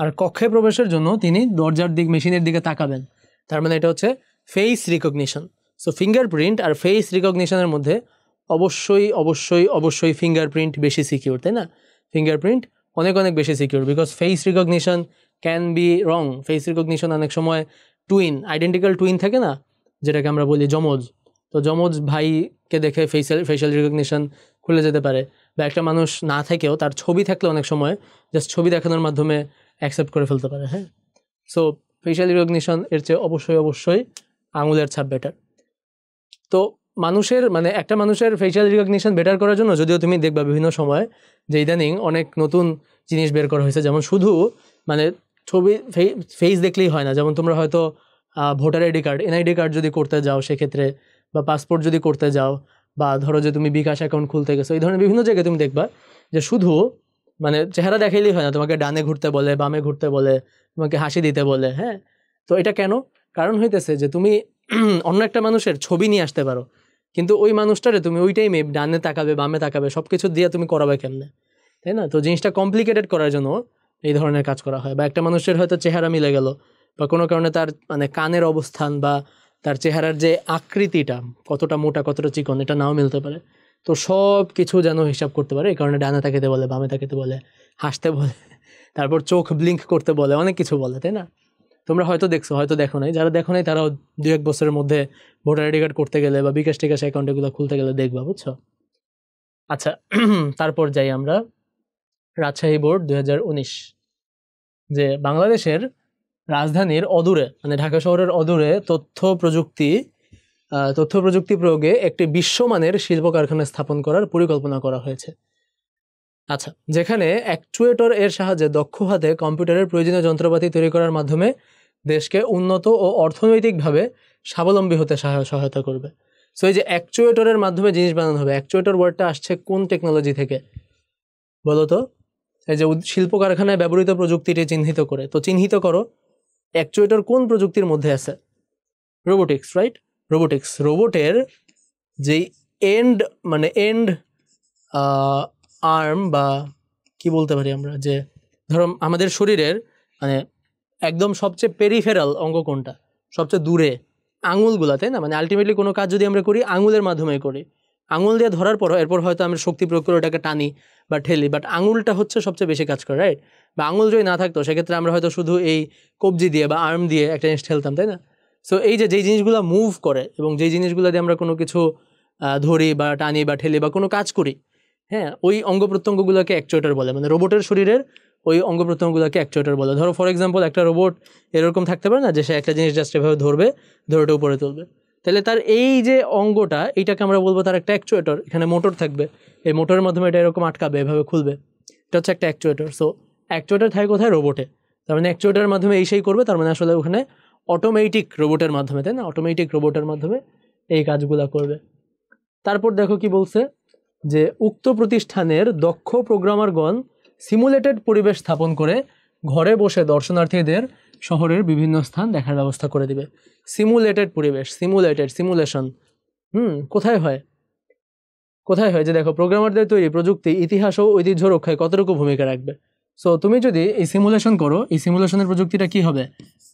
আর কক্ষে প্রবেশের জন্য তিনি দরজার দিক মেশিনের দিকে তাকাবেন, তার মানে এটা হচ্ছে ফেস রিকগনিশন। সো ফিঙ্গারপ্রিন্ট আর ফেস রিকগনিশনের মধ্যে অবশ্যই অবশ্যই অবশ্যই ফিঙ্গারপ্রিন্ট বেশি সিকিউর, তাই না? ফিঙ্গারপ্রিন্ট অনেক অনেক বেশি secure, because face recognition can be wrong. Face recognition অনেক সময় আইডেন্টিক্যাল টুইন থাকে না, যেটাকে আমরা বলি যমজ, তো যমজ ভাইকে দেখে ফেশিয়াল রিকগনিশন খুলে যেতে পারে, বা একটা মানুষ না থেকেও তার ছবি থাকলে অনেক সময় জাস্ট ছবি দেখানোর মাধ্যমে অ্যাকসেপ্ট করে ফেলতে পারে, হ্যাঁ। সো ফেশিয়াল রিকগনিশন এর চেয়ে অবশ্যই অবশ্যই আঙুলের ছাপ বেটার। তো একটা মানুষের ফেশিয়াল রিকগনিশন বেটার করার জন্য যদিও তুমি দেখবা বিভিন্ন সময় যে ইদানিং অনেক নতুন জিনিস বের করা হয়েছে, যেমন শুধু ছবি ফেস দেখলেই হয় না, যেমন তোমরা হয়তো voter ID card, NID card যদি করতে যাও সেক্ষেত্রে, বা পাসপোর্ট যদি করতে যাও, বা ধরো যে তুমি বিকাশ অ্যাকাউন্ট খুলতে গেছো, এই ধরনের বিভিন্ন জায়গায় তুমি দেখবা যে শুধু চেহারা দেখাইলেই হয় না, তোমাকে ডানে ঘুরতে বলে, বামে ঘুরতে বলে, তোমাকে হাসি দিতে বলে, হ্যাঁ। তো এটা কেন? কারণ হইতেছে যে তুমি অন্য একটা মানুষের ছবি নিয়ে আসতে পারো, কিন্তু ওই মানুষটারে তুমি ওই টাইমে ডানে তাকাবে, বামে তাকাবে, সব কিছু দিয়ে তুমি করাবে কেমনে, তাই না? তো জিনিসটা কমপ্লিকেটেড করার জন্য এই ধরনের কাজ করা হয়। বা একটা মানুষের হয়তো চেহারা মিলে গেল, বা কোনো কারণে তার কানের অবস্থান বা তার চেহারার যে আকৃতিটা কতটা মোটা কতটা চিকন এটা নাও মিলতে পারে, তো সব কিছু যেন হিসাব করতে পারে, এই কারণে ডানে তাকাতে বলে, বামে তাকাতে বলে, হাসতে বলে, তারপর চোখ ব্লিঙ্ক করতে বলে, অনেক কিছু বলে, তাই না? তোমরা হয়তো দেখছো, হয়তো দেখো নাই, যারা দেখো নাই তারাও 2-1 বছরের মধ্যে ভোটার আইডি কার্ড করতে গেলে বা বিকাশ টিকাশ অ্যাকাউন্ট এগুলো খুলতে গেলে দেখবা, বুঝছো? আচ্ছা, তারপর যাই আমরা রাজশাহী বোর্ড 2019, যে বাংলাদেশের রাজধানীর অদূরে ঢাকা শহরের অদূরে তথ্য প্রযুক্তি প্রয়োগে একটি বিশ্বমানের শিল্প কারখানা স্থাপন করার পরিকল্পনা করা হয়েছে। আচ্ছা, যেখানে অ্যাকচুয়েটর এর সাহায্যে দক্ষ হাতে কম্পিউটারের প্রয়োজনীয় যন্ত্রপাতি তৈরি করার মাধ্যমে দেশকে উন্নত ও অর্থনৈতিকভাবে স্বাবলম্বী হতে সহায়তা করবে। সো এই যে অ্যাকচুয়েটরের মাধ্যমে জিনিস বানানো হবে, অ্যাকচুয়েটর ওয়ার্ডটা আসছে কোন টেকনোলজি থেকে বলো তো? এই যে শিল্প কারখানায় ব্যবহৃত প্রযুক্তিটি চিহ্নিত করে, তো চিহ্নিত করো অ্যাকচুয়েটর কোন প্রযুক্তির মধ্যে আছে? Robotics, right? রোবটের যেই এন্ড আর্ম, বা কি বলতে পারি আমরা, যে ধরো আমাদের শরীরের একদম সবচেয়ে পেরিফেরাল অঙ্গ কোনটা, সবচেয়ে দূরে? আঙুলগুলা, তাই না? আলটিমেটলি কোনো কাজ যদি আমরা করি আঙুলের মাধ্যমে করি, আঙুল দিয়ে ধরার পর এরপর হয়তো আমরা শক্তি প্রয়োগ করে ওটাকে টানি বা ঠেলি, বাট আঙুলটা হচ্ছে সবচেয়ে বেশি কাজ করে, রাইট? বা আঙুল যদি না থাকতো সেক্ষেত্রে আমরা হয়তো শুধু এই কবজি দিয়ে বা আর্ম দিয়ে একটা জিনিস ঠেলতাম, তাই না? সো এই যেই জিনিসগুলো মুভ করে এবং যেই জিনিসগুলো দিয়ে আমরা কোনো কিছু ধরি বা টানি বা ঠেলি বা কোনো কাজ করি, হ্যাঁ, ওই অঙ্গ প্রত্যঙ্গগুলোকে অ্যাকচুয়েটর বলে। রোবটের শরীরের ওই অঙ্গ প্রত্যঙ্গগুলোকে অ্যাকচুয়েটর বলে। ধরো ফর এক্সাম্পল একটা রোবট এরকম থাকতে পারে না যে সে একটা জিনিস জাস্ট এভাবে ধরে ওটা উপরে তুলবে, তাহলে তার এই যে অঙ্গটা, এইটাকে আমরা বলবো তার একটা অ্যাকচুয়েটর। এখানে মোটর থাকবে, এই মোটরের মাধ্যমে এটা এরকম আটকাবে, এভাবে খুলবে, এটা হচ্ছে একটা অ্যাকচুয়েটর। সো অ্যাকচুয়েটর থাকে কোথায়? রোবটে। তার অ্যাকচুয়েটরের মাধ্যমে সেই করবে, তার আসলে ওখানে অটোমেটিক রোবটের মাধ্যমে, তাই না? অটোমেটিক রোবটের মাধ্যমে এই কাজগুলো করবে। তারপর দেখো কি বলছে, যে উক্ত প্রতিষ্ঠানের দক্ষ প্রোগ্রামারগণ সিমুলেটেড পরিবেশ স্থাপন করে ঘরে বসে দর্শনার্থীদের শহরের বিভিন্ন স্থান দেখার ব্যবস্থা করে দিবে। সিমুলেটেড পরিবেশ, সিমুলেশন কোথায় হয়? যে দেখো প্রোগ্রামারদের তৈরি প্রযুক্তি ইতিহাস ও ঐতিহ্য রক্ষায় কতটুকু ভূমিকা রাখবে। সো তুমি যদি এই সিমুলেশন করো, এই সিমুলেশনের প্রযুক্তিটা কি হবে?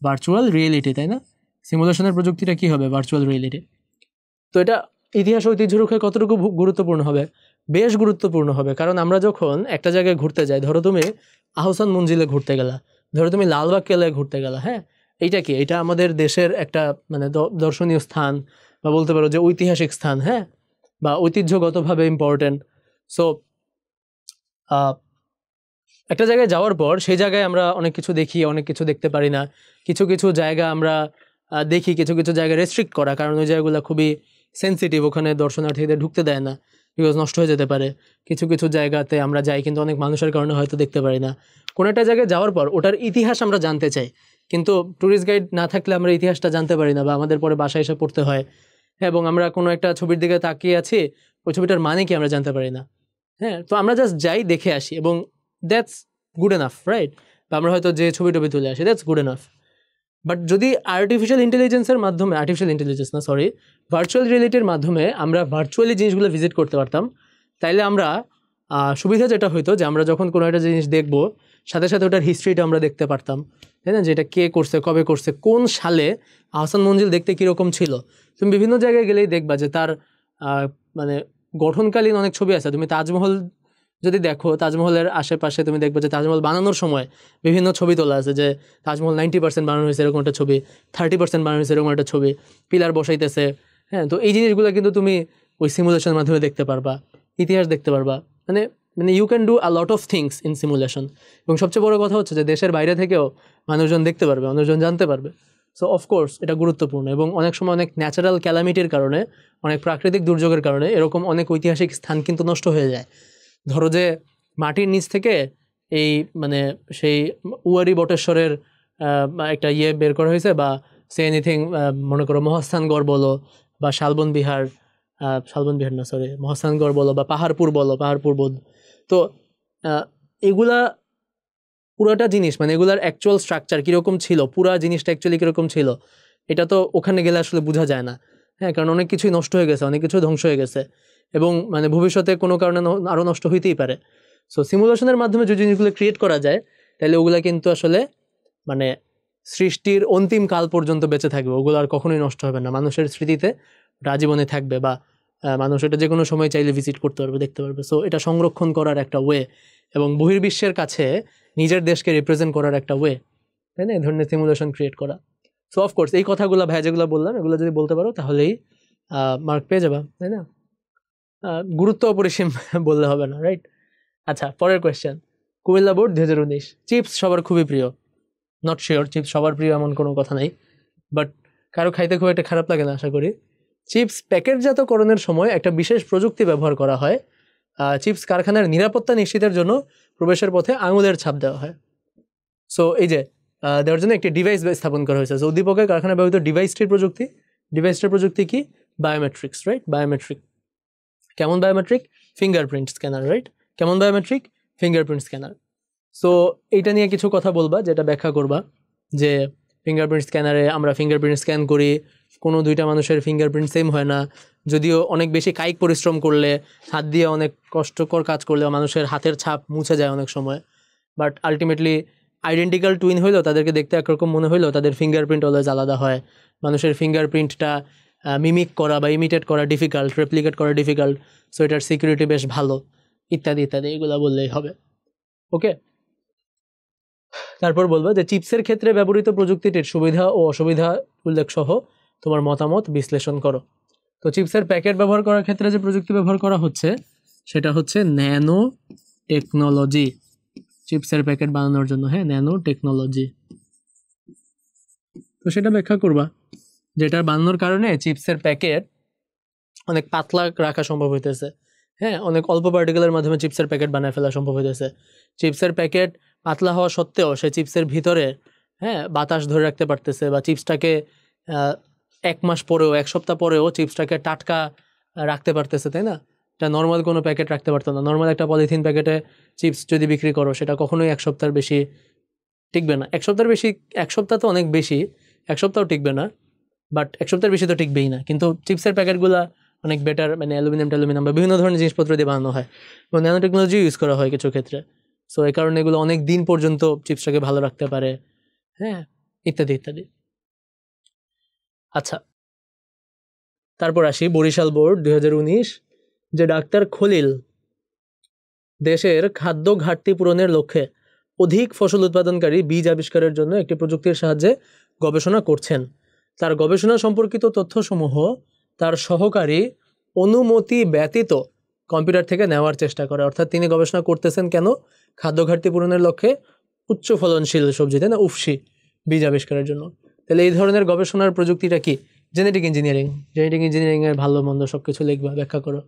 ভার্চুয়াল রিয়েলিটি, তাই না? সিমুলেশনের প্রযুক্তিটা কি হবে? Virtual reality. তো এটা ইতিহাস ঐতিহ্য রক্ষায় কতটুকু গুরুত্বপূর্ণ হবে? বেশ গুরুত্বপূর্ণ হবে, কারণ আমরা যখন একটা জায়গায় ঘুরতে যাই, ধরো তুমি আহসান মঞ্জিলে ঘুরতে গেলা, ধরো তুমি লালবাগ কেল্লায় ঘুরতে গেলা, হ্যাঁ, এইটা কি? এটা আমাদের দেশের একটা দর্শনীয় স্থান, বা বলতে পারো যে ঐতিহাসিক স্থান, হ্যাঁ, বা ঐতিহ্যগতভাবে ইম্পর্টেন্ট। সো একটা জায়গায় যাওয়ার পর সেই জায়গায় আমরা অনেক কিছু দেখি, অনেক কিছু দেখতে পারি না। কিছু কিছু জায়গা আমরা দেখি, কিছু কিছু জায়গা রেস্ট্রিক্ট করা, কারণ ওই জায়গাগুলো খুবই সেন্সিটিভ, ওখানে দর্শনার্থীদের ঢুকতে দেয় না, বিকজ নষ্ট হয়ে যেতে পারে। কিছু কিছু জায়গাতে আমরা যাই কিন্তু অনেক মানুষের কারণে হয়তো দেখতে পারি না। কোনো একটা জায়গায় যাওয়ার পর ওটার ইতিহাস আমরা জানতে চাই, কিন্তু ট্যুরিস্ট গাইড না থাকলে আমরা ইতিহাসটা জানতে পারি না, বা আমাদের পরে বাসায় এসে পড়তে হয়। এবং আমরা কোনো একটা ছবির দিকে তাকিয়ে আছি, ওই ছবিটার মানে কি আমরা জানতে পারি না। হ্যাঁ, তো আমরা জাস্ট যাই, দেখে আসি, এবং দ্যাটস গুড এনাফ, রাইট? বা আমরা হয়তো যে ছবি টবি তুলে আসি, দ্যাটস গুড এনাফ। বাট যদি আর্টিফিশিয়াল ইন্টেলিজেন্সের মাধ্যমে, আর্টিফিশিয়াল ইন্টেলিজেন্স না সরি, ভার্চুয়াল রিয়েলিটির মাধ্যমে আমরা ভার্চুয়ালি জিনিসগুলো ভিজিট করতে পারতাম, তাইলে আমরা সুবিধা যেটা হইতো যে আমরা যখন কোনো একটা জিনিস দেখবো, সাথে সাথে ওটার হিস্ট্রিটা আমরা দেখতে পারতাম, তাই না? যে এটা কে করছে, কবে করছে, কোন সালে আহসান মঞ্জিল দেখতে কীরকম ছিল। তুমি বিভিন্ন জায়গায় গেলেই দেখবা যে তার মানে গঠনকালীন অনেক ছবি আছে। তুমি তাজমহল যদি দেখো, তাজমহলের আশেপাশে তুমি দেখবে যে তাজমহল বানানোর সময় বিভিন্ন ছবি তোলা আছে, যে তাজমহল 90% বানানো হয়েছে এরকম একটা ছবি, 30% বানানো হয়েছে এরকম একটা ছবি, পিলার বসাইতেছে। হ্যাঁ, তো এই জিনিসগুলো কিন্তু তুমি ওই সিমুলেশনের মাধ্যমে দেখতে পারবা, ইতিহাস দেখতে পারবা। মানে মানে you can do a lot of things in simulation. এবং সবচেয়ে বড় কথা হচ্ছে যে দেশের বাইরে থেকেও মানুষজন দেখতে পারবে, মানুষজন জানতে পারবে। সো অফকোর্স এটা গুরুত্বপূর্ণ। এবং অনেক সময় অনেক ন্যাচারাল ক্যালামিটির কারণে, অনেক প্রাকৃতিক দুর্যোগের কারণে এরকম অনেক ঐতিহাসিক স্থান কিন্তু নষ্ট হয়ে যায়। ধরো যে মাটির নিচ থেকে এই মানে সেই উয়ারি বটেশ্বরের একটা বের করা হয়েছে, বা সে এনিথিং, মনে করো মহাস্থানগড় বলো বা শালবন বিহার না সরি মহাস্থানগড় বলো বা পাহাড়পুর বলো, পাহাড়পুর বোধ। তো এগুলা পুরোটা জিনিস, মানে এগুলার অ্যাকচুয়াল স্ট্রাকচার কীরকম ছিল, পুরা জিনিসটা অ্যাকচুয়ালি কীরকম ছিল, এটা তো ওখানে গেলে আসলে বোঝা যায় না। হ্যাঁ, কারণ অনেক কিছুই নষ্ট হয়ে গেছে, অনেক কিছু ধ্বংস হয়ে গেছে, এবং মানে ভবিষ্যতে কোনো কারণে আরও নষ্ট হইতেই পারে। সো সিমুলেশনের মাধ্যমে যে জিনিসগুলো ক্রিয়েট করা যায়, তাহলে ওগুলা কিন্তু আসলে মানে সৃষ্টির অন্তিম কাল পর্যন্ত বেঁচে থাকবে, ওগুলো আর কখনোই নষ্ট হবে না, মানুষের স্মৃতিতে আজীবনে থাকবে, বা মানুষ এটা যে কোনো সময় চাইলে ভিজিট করতে পারবে, দেখতে পারবে। সো এটা সংরক্ষণ করার একটা ওয়ে, এবং বহির্বিশ্বের কাছে নিজের দেশকে রিপ্রেজেন্ট করার একটা ওয়ে, তাই না? এই ধরনের সিমুলেশন ক্রিয়েট করা। সো অফকোর্স এই কথাগুলো ভাই যেগুলো বললাম, এগুলো যদি বলতে পারো তাহলেই মার্ক পেয়ে যাবা, তাই না? গুরুত্ব অপরিসীম বললে হবে না, রাইট? আচ্ছা, পরের কোয়েশ্চেন। কুমিল্লা বোর্ড 2019, চিপস সবার খুবই প্রিয়। নট শিওর চিপস সবার প্রিয় এমন কোনো কথা নাই, বাট কারো খাইতে খুব একটা খারাপ লাগে না আশা করি। চিপস প্যাকেটজাতকরণের সময় একটা বিশেষ প্রযুক্তি ব্যবহার করা হয়। চিপস কারখানার নিরাপত্তা নিশ্চিতের জন্য প্রবেশের পথে আঙুলের ছাপ দেওয়া হয়। সো এই যে দেওয়ার জন্য একটি ডিভাইস স্থাপন করা হয়েছে। সো উদ্দীপকের কারখানায় ব্যবহৃত ডিভাইসটির প্রযুক্তি কি? Biometrics, right? বায়োমেট্রিক। কেমন বায়োমেট্রিক? Fingerprint scanner, right? কেমন বায়োমেট্রিক? Fingerprint scanner. সো এইটা নিয়ে কিছু কথা বলবা, যেটা ব্যাখ্যা করবা যে ফিঙ্গারপ্রিন্ট স্ক্যানারে আমরা ফিঙ্গারপ্রিন্ট স্ক্যান করি, কোনো দুইটা মানুষের ফিঙ্গারপ্রিন্ট সেম হয় না। যদিও অনেক বেশি কায়িক পরিশ্রম করলে, হাত দিয়ে অনেক কষ্টকর কাজ করলে মানুষের হাতের ছাপ মুছে যায় অনেক সময়, বাট আলটিমেটলি আইডেন্টিক্যাল টুইন হইলেও তাদেরকে দেখতে একরকম মনে হইলেও তাদের ফিঙ্গারপ্রিন্ট অলওয়েজ আলাদা হয়। মানুষের ফিঙ্গারপ্রিন্টটা মিমিক করা বা ইমিটেট করা ডিফিকাল্ট, রেপ্লিকেট করা ডিফিকাল্ট। সো এটার সিকিউরিটি বেশ ভালো, ইত্যাদি ইত্যাদি, এগুলো বললেই হবে। ওকে, তারপর বলবো যে চিপসের ক্ষেত্রে ব্যবহৃত প্রযুক্তিটির সুবিধা ও অসুবিধা উল্লেখ সহ তোমার মতামত বিশ্লেষণ করো। তো চিপসের প্যাকেট ব্যবহার করার ক্ষেত্রে যে প্রযুক্তি ব্যবহার করা হচ্ছে সেটা হচ্ছে ন্যানো টেকনোলজি। চিপসের প্যাকেট বানানোর জন্য, হ্যাঁ, ন্যানো টেকনোলজি। তো সেটা ব্যাখ্যা করবা, যেটা বানানোর কারণে চিপসের প্যাকেট অনেক পাতলা রাখা সম্ভব হইতেছে। হ্যাঁ, অনেক অল্প পার্টিকেলের মাধ্যমে চিপসের প্যাকেট বানায় ফেলা সম্ভব হইতেছে। চিপসের প্যাকেট পাতলা হওয়া সত্ত্বেও সে চিপসের ভিতরে বাতাস ধরে রাখতে পারতেছে, বা চিপসটাকে 1 মাস পরেও, 1 সপ্তাহ পরেও চিপসটাকে টাটকা রাখতে পারতেছে, তাই না? এটা নর্মাল কোনো প্যাকেট রাখতে পারতো না। নর্মাল একটা পলিথিন প্যাকেটে চিপস যদি বিক্রি করো, সেটা কখনোই 1 সপ্তাহের বেশি টিকবে না। 1 সপ্তাহের বেশি, 1 সপ্তাহ তো অনেক বেশি, 1 সপ্তাহ টিকবে না, বাট 1 সপ্তাহের বেশি তো টিকবেই না। কিন্তু চিপসের প্যাকেটগুলো অনেক বেটার, মানে অ্যালুমিনিয়াম বা বিভিন্ন ধরনের জিনিসপত্র দিয়ে বানানো হয়, এবং ন্যানো টেকনোলজি ইউজ করা হয় কিছু ক্ষেত্রে। সো এই কারণে এগুলো অনেক দিন পর্যন্ত চিপসটাকে ভালো রাখতে পারে, হ্যাঁ, ইত্যাদি ইত্যাদি। আচ্ছা, তারপর আসি বরিশাল বোর্ড 2019, যে ডাক্তার খলিল দেশের খাদ্য ঘাটতি পূরণের লক্ষ্যে অধিক ফসল উৎপাদনকারী বীজ আবিষ্কারের জন্য একটি প্রযুক্তির সাহায্যে গবেষণা করছেন। তার গবেষণা সম্পর্কিত তথ্যসমূহ তার সহকারী অনুমতি ব্যতীত কম্পিউটার থেকে নেওয়ার চেষ্টা করে। অর্থাৎ তিনি গবেষণা করতেছেন কেন? খাদ্য ঘাটতি পূরণের লক্ষ্যে উচ্চ ফলনশীল সবজি, তাই না, উফশি বীজ আবিষ্কারের জন্য। তাহলে এই ধরনের গবেষণার প্রযুক্তিটা কি? জেনেটিক ইঞ্জিনিয়ারিংয়ের ভালো মন্দ সব কিছু লিখবা, ব্যাখ্যা করো।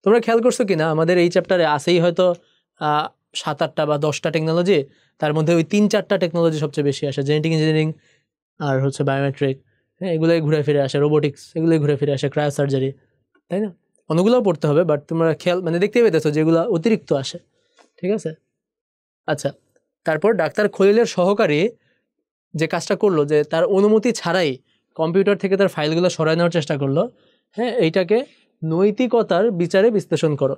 তোমরা খেয়াল করছো কি না, আমাদের এই চ্যাপ্টারে আসেই হয়তো 7-8টা বা 10টা টেকনোলজি, তার মধ্যে ওই 3-4টা টেকনোলজি সবচেয়ে বেশি আসে, জেনেটিক ইঞ্জিনিয়ারিং আর হচ্ছে বায়োমেট্রিক, হ্যাঁ, এগুলোই ঘুরে ফিরে আসে, রোবোটিক্স এগুলোই ঘুরে ফিরে আসে, ক্রায়োসার্জারি, তাই না? অন্যগুলোও পড়তে হবে, বাট তোমরা খেয়াল মানে দেখতে পেতেছো যেগুলো অতিরিক্ত আসে, ঠিক আছে। আচ্ছা, তারপর ডাক্তার খলিলের সহকারী যে কাজটা করলো, যে তার অনুমতি ছাড়াই কম্পিউটার থেকে তার ফাইলগুলো সরাই নেওয়ার চেষ্টা করলো, হ্যাঁ, এইটাকে নৈতিকতার বিচারে বিশ্লেষণ করো।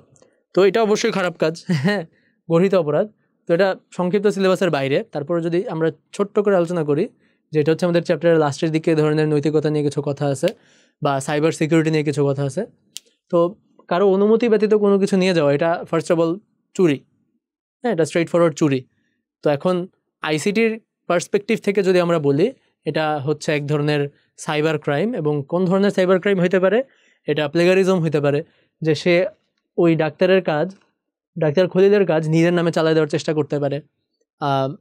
তো এটা অবশ্যই খারাপ কাজ, হ্যাঁ, গর্হিত অপরাধ। তো এটা সংক্ষিপ্ত সিলেবাসের বাইরে। তারপরে যদি আমরা ছোট্ট করে আলোচনা করি, যে এটা হচ্ছে আমাদের চ্যাপ্টারের লাস্টের দিকে এ ধরনের নৈতিকতা নিয়ে কিছু কথা আছে, বা সাইবার সিকিউরিটি নিয়ে কিছু কথা আছে। তো কারো অনুমতি ব্যতীত কোনো কিছু নিয়ে যাওয়া, এটা ফার্স্ট অফ অল চুরি, হ্যাঁ, এটা স্ট্রেইট ফরওয়ার্ড চুরি। তো এখন আইসিটির পার্সপেক্টিভ থেকে যদি আমরা বলি, এটা হচ্ছে এক ধরনের সাইবার ক্রাইম। এবং কোন ধরনের সাইবার ক্রাইম হতে পারে? এটা প্লেগারিজম হতে পারে, যে সে ওই ডাক্তারের কাজ, ডাক্তার খলিলের কাজ নিজের নামে চালিয়ে দেওয়ার চেষ্টা করতে পারে।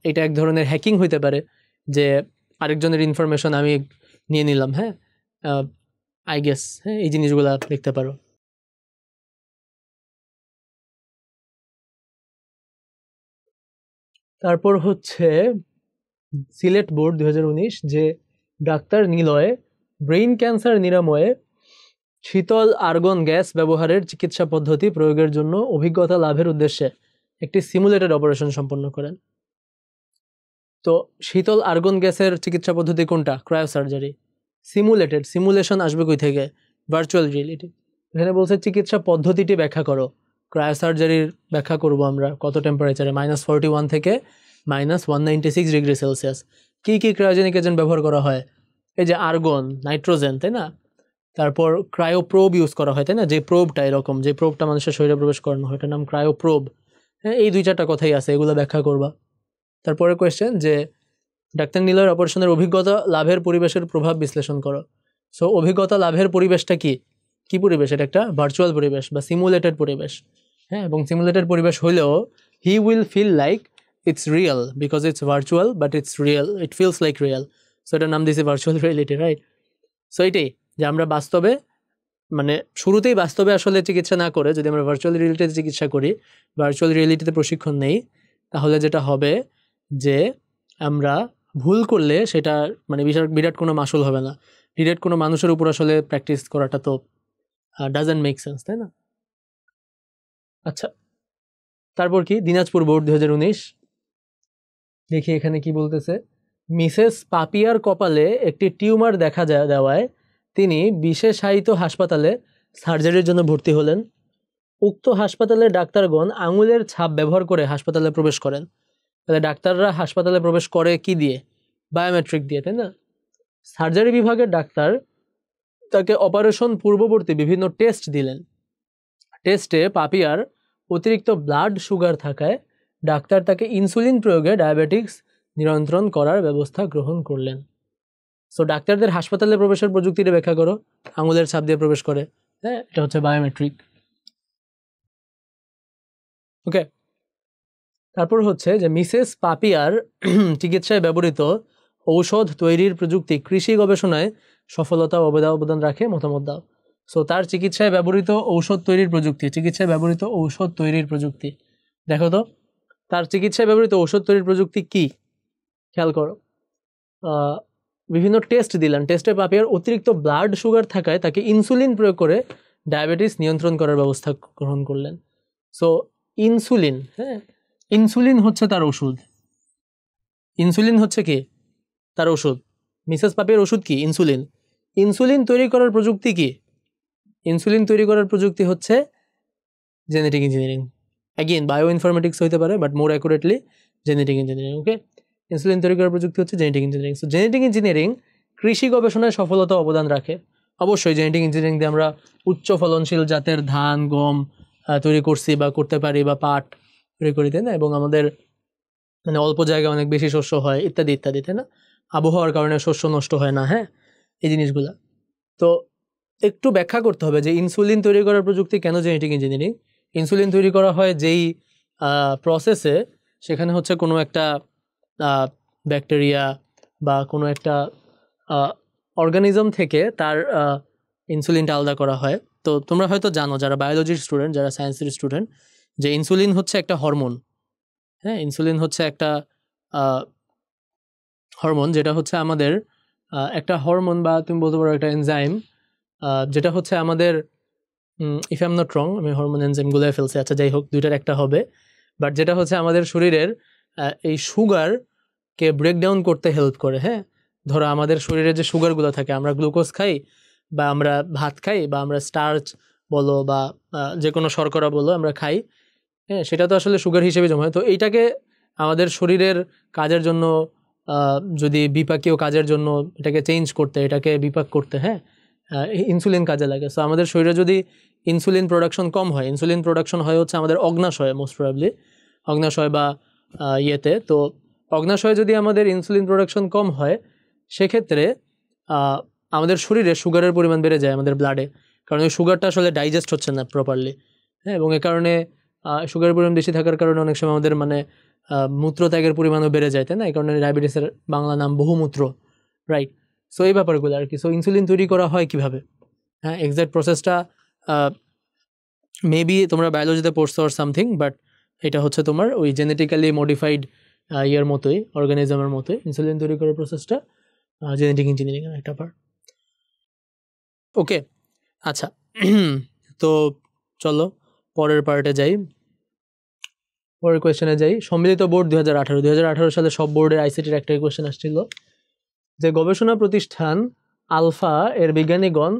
এটা এক ধরনের হ্যাকিং হতে পারে, যে আরেকজনের ইনফরমেশন আমি নিয়ে নিলাম, হ্যাঁ, আই গেস, হ্যাঁ, এই জিনিসগুলো দেখতে পারো। তারপর হচ্ছে সিলেট বোর্ড 2019, যে ডাক্তার নিলয় ব্রেইন ক্যান্সার নিরাময়ে শীতল আর্গন গ্যাস ব্যবহারের চিকিৎসা পদ্ধতি প্রয়োগের জন্য অভিজ্ঞতা লাভের উদ্দেশ্যে একটি সিমুলেটেড অপারেশন সম্পন্ন করেন। তো শীতল আর্গন গ্যাসের চিকিৎসা পদ্ধতি কোনটা? ক্রায়োসার্জারি। সিমুলেটেড, সিমুলেশন আসবে কই থেকে? Virtual reality. এখানে বলছে চিকিৎসা পদ্ধতিটি ব্যাখ্যা করো। ক্রায়োসার্জারির ব্যাখ্যা করব আমরা কত টেম্পারেচারে, -41 থেকে -196 ডিগ্রি সেলসিয়াস। কী কী ক্রায়োজেনিক এজেন্ট ব্যবহার করা হয়? এই যে আর্গন, নাইট্রোজেন, তাই না? তারপর ক্রায়োপ্রোব ইউজ করা হয়, তাই না? যে প্রোবটা এরকম, যে প্রোবটা মানুষের শরীরে প্রবেশ করানো হয়, এটার নাম ক্রায়োপ্রোব। হ্যাঁ, এই 2-4টা কথাই আছে, এগুলো ব্যাখ্যা করবা। তারপরে কোয়েশ্চেন, যে ডাক্তার নিলয়ের অপারেশনের অভিজ্ঞতা লাভের পরিবেশের প্রভাব বিশ্লেষণ করো। সো অভিজ্ঞতা লাভের পরিবেশটা কি? কি পরিবেশ? এটা একটা ভার্চুয়াল পরিবেশ বা সিমুলেটেড পরিবেশ, হ্যাঁ, এবং সিমুলেটেড পরিবেশ হলেও he will feel like it's real, because it's virtual but it's real, it feels like real. So এটার নাম দিয়েছে ভার্চুয়াল রিয়েলিটি, রাইট? সো এটাই, যে আমরা বাস্তবে, মানে শুরুতেই বাস্তবে আসলে চিকিৎসা না করে যদি আমরা ভার্চুয়াল রিয়েলিটিতে চিকিৎসা করি, ভার্চুয়াল রিয়েলিটিতে প্রশিক্ষণ নেই, তাহলে যেটা হবে যে আমরা ভুল করলে সেটা মানে বিরাট কোনো মাসুল হবে না। ডিরেক্ট কোনো মানুষের উপর আসলে প্র্যাকটিস করাটা তো ডাজন্ট মেক সেন্স, তাই না? আচ্ছা, তারপর কি? দিনাজপুর বোর্ড 2019, দেখি এখানে কি বলতেছে। মিসেস পাপিয়ার কপালে একটি টিউমার দেখা দেওয়ায় তিনি বিশেষায়িত হাসপাতালে সার্জারির জন্য ভর্তি হলেন। উক্ত হাসপাতালের ডাক্তারগণ আঙুলের ছাপ ব্যবহার করে হাসপাতালে প্রবেশ করেন। তাহলে ডাক্তাররা হাসপাতালে প্রবেশ করে কি দিয়ে? বায়োমেট্রিক দিয়ে, তাই না? সার্জারি বিভাগের ডাক্তার তাকে অপারেশন পূর্ববর্তী বিভিন্ন টেস্ট দিলেন। টেস্টে পাপিয়ার অতিরিক্ত ব্লাড সুগার থাকায় ডাক্তার তাকে ইনসুলিন প্রয়োগে ডায়াবেটিক্স নিয়ন্ত্রণ করার ব্যবস্থা গ্রহণ করলেন। সো ডাক্তারদের হাসপাতালে প্রবেশের প্রযুক্তিটা ব্যাখ্যা করো। আঙুলের ছাপ দিয়ে প্রবেশ করে, হ্যাঁ, এটা হচ্ছে বায়োমেট্রিক। ওকে, তারপর হচ্ছে যে মিসেস পাপিয়ার চিকিৎসায় ব্যবহৃত ঔষধ তৈরির প্রযুক্তি কৃষি গবেষণায় সফলতা অবদান রাখে, মতামত দাও। সো তার চিকিৎসায় ব্যবহৃত ঔষধ তৈরির প্রযুক্তি, চিকিৎসায় ব্যবহৃত ঔষধ তৈরির প্রযুক্তি, দেখো তো তার চিকিৎসায় ব্যবহৃত ঔষধ তৈরির প্রযুক্তি কি? খেয়াল করো। বিভিন্ন টেস্ট দিলেন। টেস্টে পাপিয়ার অতিরিক্ত ব্লাড সুগার থাকায় তাকে ইনসুলিন প্রয়োগ করে ডায়াবেটিস নিয়ন্ত্রণ করার ব্যবস্থা গ্রহণ করলেন। সো ইনসুলিন, হ্যাঁ, ইনসুলিন হচ্ছে তার ওষুধ। ইনসুলিন হচ্ছে কি? তার ওষুধ। মিসেস পাপিয়ার ওষুধ কি? ইনসুলিন। ইনসুলিন তৈরি করার প্রযুক্তি কি? ইনসুলিন তৈরি করার প্রযুক্তি হচ্ছে genetic engineering. Again bio informatics হতে পারে, but more accurately genetic engineering. Okay, insulin তৈরি করার প্রযুক্তি হচ্ছে genetic engineering. So genetic engineering কৃষি গবেষণায় সফলতা অবদান রাখে। অবশ্যই জেনেটিক ইঞ্জিনিয়ারিং দিয়ে আমরা উচ্চ ফলনশীল জাতের ধান, গম তৈরি করছি বা করতে পারি, বা পাট তৈরি করি, তাই না? এবং আমাদের মানে অল্প জায়গায় অনেক বেশি শস্য হয়, ইত্যাদি ইত্যাদি, তাই না? আবহাওয়ার কারণে শস্য নষ্ট হয় না, হ্যাঁ, এই জিনিসগুলা। তো একটু ব্যাখ্যা করতে হবে যে ইনসুলিন তৈরি করার প্রযুক্তি কেন জেনেটিক ইঞ্জিনিয়ারিং। ইনসুলিন তৈরি করা হয় যেই প্রসেসে, সেখানে হচ্ছে কোনো একটা ব্যাকটেরিয়া বা কোনো একটা অর্গানিজম থেকে তার ইনসুলিনটা আলাদা করা হয়। তো তোমরা হয়তো জানো, যারা বায়োলজির স্টুডেন্ট, যারা সায়েন্সের স্টুডেন্ট, যে ইনসুলিন হচ্ছে একটা হরমোন। হ্যাঁ, ইনসুলিন হচ্ছে একটা হরমোন, যেটা হচ্ছে আমাদের একটা হরমোন, বা তুমি বলতে পারো একটা এনজাইম, যেটা হচ্ছে আমাদের if I am not wrong, আমি হরমোন এনজাইমগুলো ফেলছি, আচ্ছা যাই হোক, দুইটার একটা হবে। বাট যেটা হচ্ছে আমাদের শরীরের এই সুগারকে ব্রেকডাউন করতে হেল্প করে। হ্যাঁ, ধরো আমাদের শরীরে যে সুগারগুলো থাকে, আমরা গ্লুকোজ খাই বা আমরা ভাত খাই বা আমরা স্টার্চ বলো বা যে কোনো শর্করা বলো আমরা খাই, হ্যাঁ, সেটা তো আসলে সুগার হিসেবে জমা হয়। তো এইটাকে আমাদের শরীরের কাজের জন্য যদি বিপাকীয় কাজের জন্য এটাকে চেঞ্জ করতে, এটাকে বিপাক করতে, হ্যাঁ, ইনসুলিন কাজে লাগে। সো আমাদের শরীরে যদি ইনসুলিন প্রোডাকশন কম হয়, ইনসুলিন প্রোডাকশন হয় হচ্ছে আমাদের অগ্নাশয়ে, মোস্ট প্রবাবলি অগ্নাশয় বা ইয়েতে। তো অগ্নাশয়ে যদি আমাদের ইনসুলিন প্রোডাকশন কম হয়, সেক্ষেত্রে আমাদের শরীরে সুগারের পরিমাণ বেড়ে যায় আমাদের ব্লাডে, কারণ ওই সুগারটা আসলে ডাইজেস্ট হচ্ছে না প্রপারলি। হ্যাঁ, এবং এ কারণে সুগারের পরিমাণ বেশি থাকার কারণে অনেক সময় আমাদের মানে মূত্রত্যাগের পরিমাণও বেড়ে যায়, তাই না? এই কারণে ডায়াবেটিসের বাংলা নাম বহুমূত্র, রাইট? সো এই ব্যাপারগুলো আর কি। সো ইনসুলিন তৈরি করা হয় কিভাবে, হ্যাঁ, এক্সাক্ট প্রসেসটা মেবি তোমরা বায়োলজিতে পড়ছো অর সামথিং, বাট এটা হচ্ছে তোমার ওই জেনেটিক্যালি মডিফাইড ইয়ের মতোই, অর্গানিজমের মতোই ইনসুলিন তৈরি করার প্রসেসটা জেনেটিক ইঞ্জিনিয়ারিংয়ের একটা পার্ট। ওকে, আচ্ছা তো চলো পরের পার্টে যাই, পরের কোয়েশ্চেনে যাই। সম্মিলিত বোর্ড 2018 সালে সব বোর্ডের আইসিটির একটাই কোয়েশ্চেন আসছিল যে গবেষণা প্রতিষ্ঠান আলফা এর বিজ্ঞানীগণ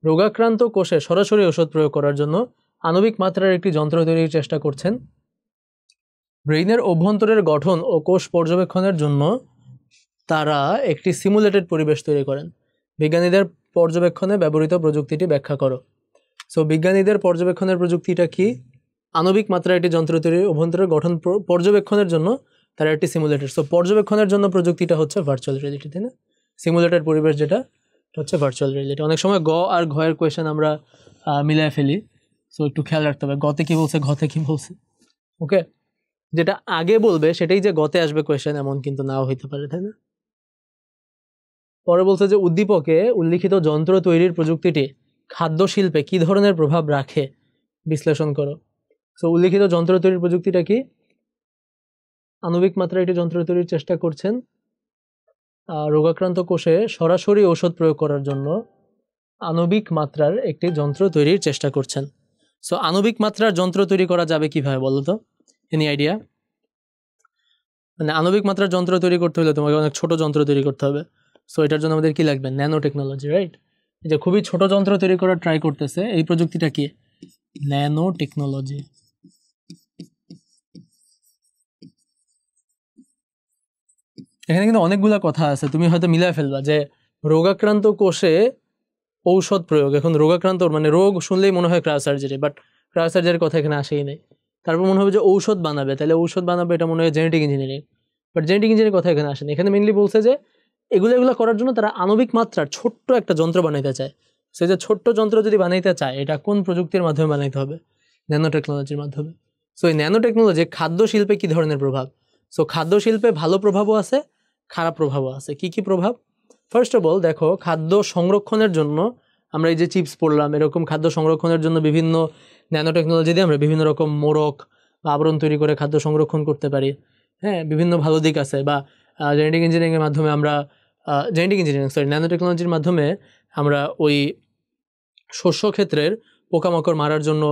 রোগাক্রান্ত কোষে সরাসরি ওষুধ প্রয়োগ করার জন্য আণবিক মাত্রার একটি যন্ত্র তৈরির চেষ্টা করছেন। ব্রেইনের অভ্যন্তরের গঠন ও কোষ পর্যবেক্ষণের জন্য তারা একটি সিমুলেটেড পরিবেশ তৈরি করেন। বিজ্ঞানীদের পর্যবেক্ষণে ব্যবহৃত প্রযুক্তিটি ব্যাখ্যা করো। সো বিজ্ঞানীদের পর্যবেক্ষণের প্রযুক্তিটা কি? আণবিক মাত্রার একটি যন্ত্র তৈরি, অভ্যন্তরের গঠন পর্যবেক্ষণের জন্য তারা একটি সিমুলেটেড। সো পর্যবেক্ষণের জন্য প্রযুক্তিটা হচ্ছে ভার্চুয়াল রিয়েলিটি, তাই না? সিমুলেটেড পরিবেশ যেটা হচ্ছে ভার্চুয়াল রিয়েলিটি। অনেক সময় গ আর ঘয়ের কোয়েশ্চেন আমরা মিলিয়ে ফেলি, সো একটু খেয়াল রাখতে হবে গতে কি বলছে, ঘতে কি বলছে। ওকে, যেটা আগে বলবে সেটাই যে গতে আসবে কোয়েশ্চেন এমন কিন্তু নাও হইতে পারে, তাই না? পরে বলছে যে উদ্দীপকে উল্লিখিত যন্ত্র তৈরির প্রযুক্তিটি খাদ্য শিল্পে কি ধরনের প্রভাব রাখে বিশ্লেষণ করো। সো উল্লিখিত যন্ত্র তৈরির প্রযুক্তিটা কি? আণবিক মাত্রায় একটি যন্ত্র তৈরির চেষ্টা করছেন রোগাক্রান্ত কোষে সরাসরি ঔষধ প্রয়োগ করার জন্য আণবিক মাত্রার একটি যন্ত্র তৈরির চেষ্টা করছেন। সো আণবিক মাত্রার যন্ত্র তৈরি করা যাবে কিভাবে বলো তো? Any idea? মানে আণবিক মাত্রার যন্ত্র তৈরি করতে হলে তোমাকে অনেক ছোট যন্ত্র তৈরি করতে হবে। সো এটার জন্য আমাদের কি লাগবে? Nano technology, right? এই যে খুবই ছোট যন্ত্র তৈরি করার ট্রাই করতেছে, এই প্রযুক্তিটা কি? Nano technology. এখানে কিন্তু অনেকগুলা কথা আছে, তুমি হয়তো মিলায় ফেলবা যে রোগাক্রান্ত কোষে ঔষধ প্রয়োগ। এখন রোগাক্রান্ত মানে রোগ শুনলেই মনে হয় ক্রায়োসার্জারি, বাট ক্রায়োসার্জারির কথা এখানে আসেই নেই। তারপর মনে হবে যে ঔষধ বানাবে, তাহলে ঔষধ বানাবে এটা মনে হয় genetic engineering, but genetic engineering কথা এখানে আসেনি। এখানে মেনলি বলছে যে এগুলো করার জন্য তারা আণবিক মাত্রার ছোট্ট একটা যন্ত্র বানাইতে চায়। সে যে ছোট্ট যন্ত্র যদি বানাইতে চায়, এটা কোন প্রযুক্তির মাধ্যমে বানাইতে হবে? ন্যানো টেকনোলজির মাধ্যমে। সো এই ন্যানো টেকনোলজি খাদ্য শিল্পে কি ধরনের প্রভাব? সো খাদ্য শিল্পে ভালো প্রভাবও আছে, খারাপ প্রভাবও আছে। কি কি প্রভাব? ফার্স্ট অফ অল দেখো, খাদ্য সংরক্ষণের জন্য আমরা এই যে চিপস পড়লাম, এরকম খাদ্য সংরক্ষণের জন্য বিভিন্ন ন্যানো টেকনোলজি দিয়ে আমরা বিভিন্ন রকম মোড়ক বা আবরণ তৈরি করে খাদ্য সংরক্ষণ করতে পারি। হ্যাঁ, বিভিন্ন ভালো দিক আছে। বা জেনেটিক ইঞ্জিনিয়ারিংয়ের মাধ্যমে আমরা ন্যানো টেকনোলজির মাধ্যমে আমরা ওই শস্য ক্ষেত্রের পোকামাকড় মারার জন্য